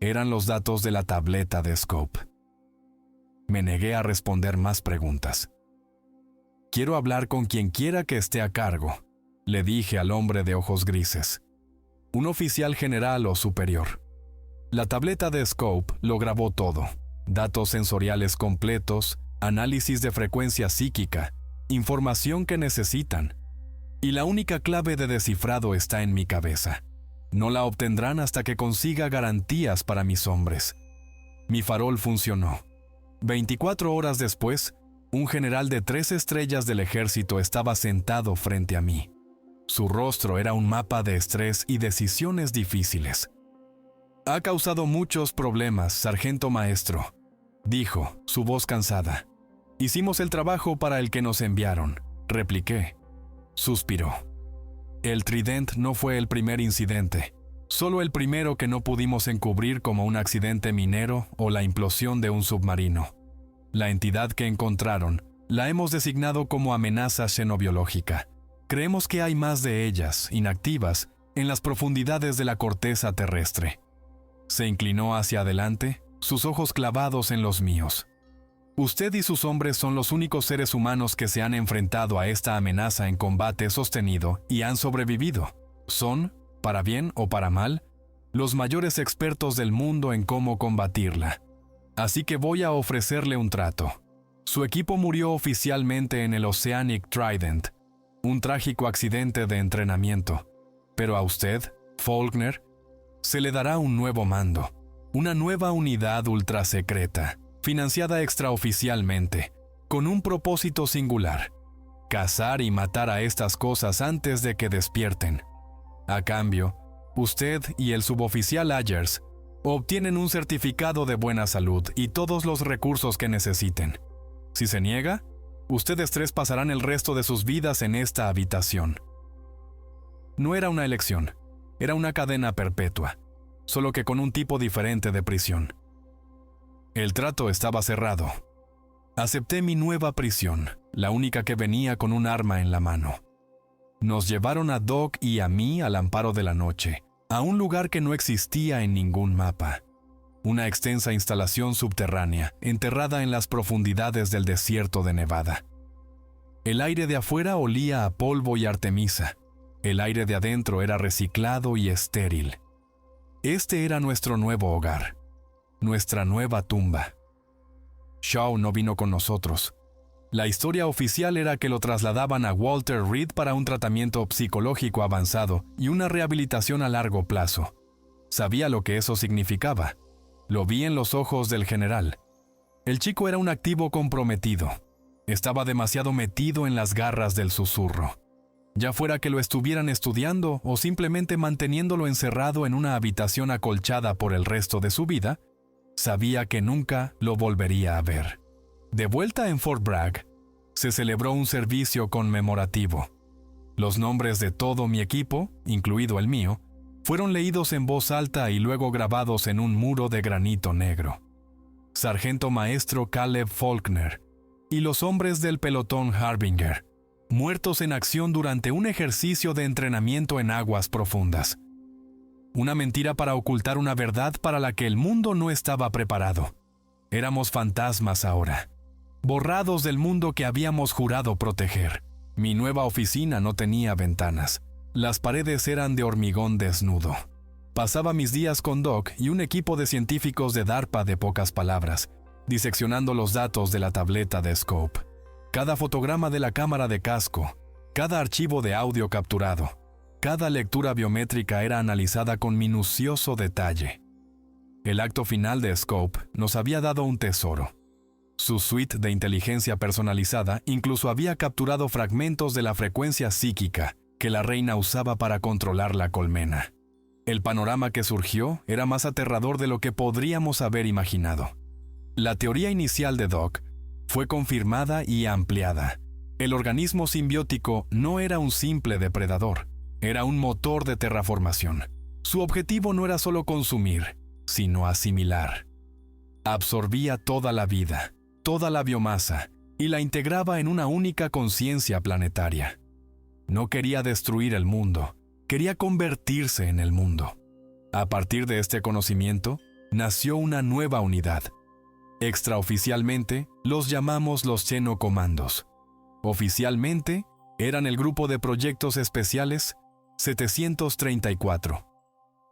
eran los datos de la tableta de Scope. Me negué a responder más preguntas. «Quiero hablar con quien quiera que esté a cargo», le dije al hombre de ojos grises. Un oficial general o superior. La tableta de Scope lo grabó todo. Datos sensoriales completos, análisis de frecuencia psíquica, información que necesitan. Y la única clave de descifrado está en mi cabeza. No la obtendrán hasta que consiga garantías para mis hombres. Mi farol funcionó. 24 horas después, un general de 3 estrellas del ejército estaba sentado frente a mí. Su rostro era un mapa de estrés y decisiones difíciles. «Ha causado muchos problemas, sargento maestro», dijo, su voz cansada. «Hicimos el trabajo para el que nos enviaron», repliqué. Suspiró. «El Trident no fue el primer incidente, solo el primero que no pudimos encubrir como un accidente minero o la implosión de un submarino. La entidad que encontraron la hemos designado como amenaza xenobiológica. Creemos que hay más de ellas, inactivas, en las profundidades de la corteza terrestre». Se inclinó hacia adelante, sus ojos clavados en los míos. «Usted y sus hombres son los únicos seres humanos que se han enfrentado a esta amenaza en combate sostenido y han sobrevivido. Son, para bien o para mal, los mayores expertos del mundo en cómo combatirla. Así que voy a ofrecerle un trato. Su equipo murió oficialmente en el Oceanic Trident, un trágico accidente de entrenamiento. Pero a usted, Faulkner, se le dará un nuevo mando, una nueva unidad ultrasecreta, financiada extraoficialmente, con un propósito singular: cazar y matar a estas cosas antes de que despierten. A cambio, usted y el suboficial Ayers obtienen un certificado de buena salud y todos los recursos que necesiten. Si se niega, ustedes 3 pasarán el resto de sus vidas en esta habitación». No era una elección, era una cadena perpetua, solo que con un tipo diferente de prisión. El trato estaba cerrado. Acepté mi nueva prisión, la única que venía con un arma en la mano. Nos llevaron a Doc y a mí al amparo de la noche, a un lugar que no existía en ningún mapa. Una extensa instalación subterránea, enterrada en las profundidades del desierto de Nevada. El aire de afuera olía a polvo y artemisa. El aire de adentro era reciclado y estéril. Este era nuestro nuevo hogar, nuestra nueva tumba. Shaw no vino con nosotros. La historia oficial era que lo trasladaban a Walter Reed para un tratamiento psicológico avanzado y una rehabilitación a largo plazo. Sabía lo que eso significaba. Lo vi en los ojos del general. El chico era un activo comprometido. Estaba demasiado metido en las garras del susurro. Ya fuera que lo estuvieran estudiando o simplemente manteniéndolo encerrado en una habitación acolchada por el resto de su vida, sabía que nunca lo volvería a ver. De vuelta en Fort Bragg, se celebró un servicio conmemorativo. Los nombres de todo mi equipo, incluido el mío, fueron leídos en voz alta y luego grabados en un muro de granito negro. Sargento Maestro Caleb Faulkner y los hombres del pelotón Harbinger, muertos en acción durante un ejercicio de entrenamiento en aguas profundas. Una mentira para ocultar una verdad para la que el mundo no estaba preparado. Éramos fantasmas ahora, borrados del mundo que habíamos jurado proteger. Mi nueva oficina no tenía ventanas. Las paredes eran de hormigón desnudo. Pasaba mis días con Doc y un equipo de científicos de DARPA de pocas palabras, diseccionando los datos de la tableta de Scope. Cada fotograma de la cámara de casco, cada archivo de audio capturado, cada lectura biométrica era analizada con minucioso detalle. El acto final de Scope nos había dado un tesoro. Su suite de inteligencia personalizada incluso había capturado fragmentos de la frecuencia psíquica que la reina usaba para controlar la colmena. El panorama que surgió era más aterrador de lo que podríamos haber imaginado. La teoría inicial de Doc fue confirmada y ampliada. El organismo simbiótico no era un simple depredador, era un motor de terraformación. Su objetivo no era solo consumir, sino asimilar. Absorbía toda la vida, toda la biomasa, y la integraba en una única conciencia planetaria. No quería destruir el mundo, quería convertirse en el mundo. A partir de este conocimiento, nació una nueva unidad. Extraoficialmente, los llamamos los Xenocomandos. Oficialmente, eran el Grupo de Proyectos Especiales 734.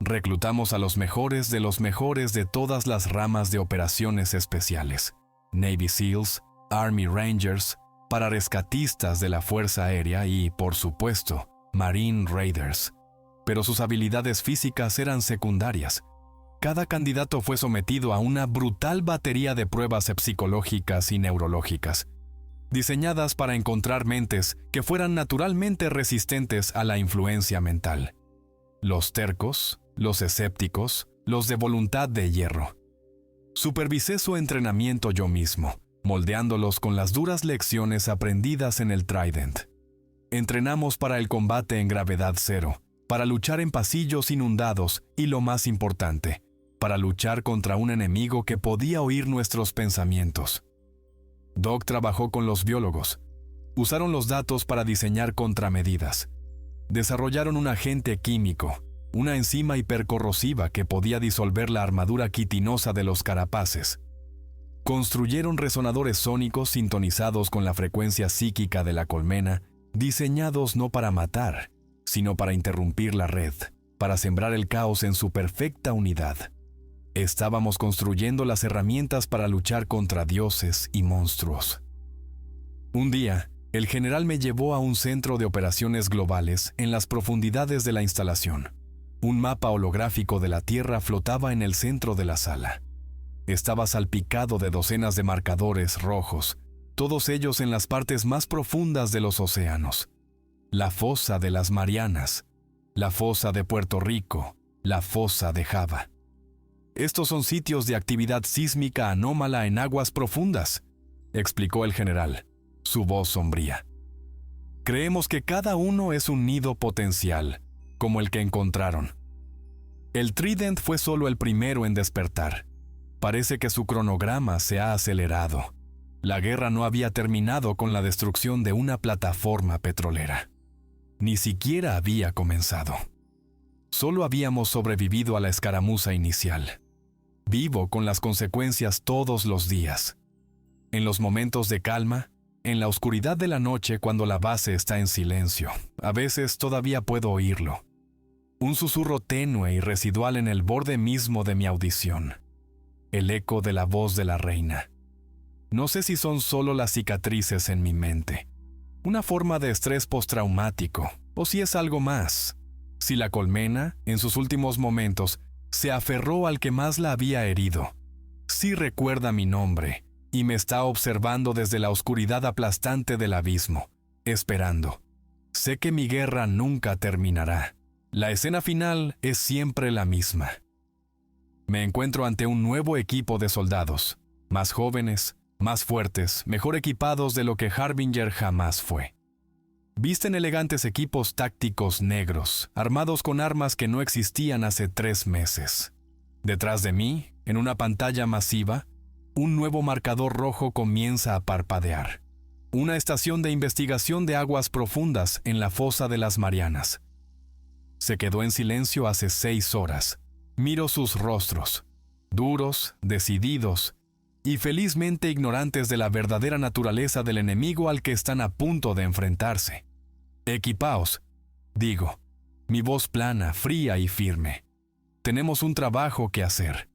Reclutamos a los mejores de todas las ramas de operaciones especiales. Navy SEALs, Army Rangers, pararescatistas de la Fuerza Aérea y, por supuesto, Marine Raiders. Pero sus habilidades físicas eran secundarias. Cada candidato fue sometido a una brutal batería de pruebas psicológicas y neurológicas, diseñadas para encontrar mentes que fueran naturalmente resistentes a la influencia mental. Los tercos, los escépticos, los de voluntad de hierro. Supervisé su entrenamiento yo mismo, moldeándolos con las duras lecciones aprendidas en el Trident. Entrenamos para el combate en gravedad cero, para luchar en pasillos inundados y, lo más importante, para luchar contra un enemigo que podía oír nuestros pensamientos. Doc trabajó con los biólogos. Usaron los datos para diseñar contramedidas. Desarrollaron un agente químico, una enzima hipercorrosiva que podía disolver la armadura quitinosa de los carapaces. Construyeron resonadores sónicos sintonizados con la frecuencia psíquica de la colmena, diseñados no para matar, sino para interrumpir la red, para sembrar el caos en su perfecta unidad. Estábamos construyendo las herramientas para luchar contra dioses y monstruos. Un día, el general me llevó a un centro de operaciones globales en las profundidades de la instalación. Un mapa holográfico de la Tierra flotaba en el centro de la sala. Estaba salpicado de docenas de marcadores rojos, todos ellos en las partes más profundas de los océanos. La fosa de las Marianas, la fosa de Puerto Rico, la fosa de Java. Estos son sitios de actividad sísmica anómala en aguas profundas, explicó el general, su voz sombría. Creemos que cada uno es un nido potencial, como el que encontraron. El Trident fue solo el primero en despertar. Parece que su cronograma se ha acelerado. La guerra no había terminado con la destrucción de una plataforma petrolera. Ni siquiera había comenzado. Solo habíamos sobrevivido a la escaramuza inicial. Vivo con las consecuencias todos los días. En los momentos de calma, en la oscuridad de la noche cuando la base está en silencio, a veces todavía puedo oírlo. Un susurro tenue y residual en el borde mismo de mi audición. El eco de la voz de la reina. No sé si son solo las cicatrices en mi mente, una forma de estrés postraumático, o si es algo más. Si la colmena, en sus últimos momentos, se aferró al que más la había herido. Sí recuerda mi nombre y me está observando desde la oscuridad aplastante del abismo, esperando. Sé que mi guerra nunca terminará. La escena final es siempre la misma. Me encuentro ante un nuevo equipo de soldados, más jóvenes, más fuertes, mejor equipados de lo que Harbinger jamás fue. Visten elegantes equipos tácticos negros, armados con armas que no existían hace 3 meses. Detrás de mí, en una pantalla masiva, un nuevo marcador rojo comienza a parpadear. Una estación de investigación de aguas profundas en la fosa de las Marianas. Se quedó en silencio hace 6 horas. Miro sus rostros, duros, decididos, y felizmente ignorantes de la verdadera naturaleza del enemigo al que están a punto de enfrentarse. Equipaos, digo, mi voz plana, fría y firme. tenemos un trabajo que hacer.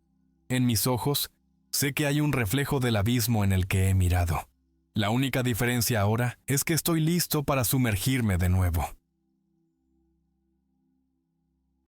En mis ojos, sé que hay un reflejo del abismo en el que he mirado. La única diferencia ahora es que estoy listo para sumergirme de nuevo.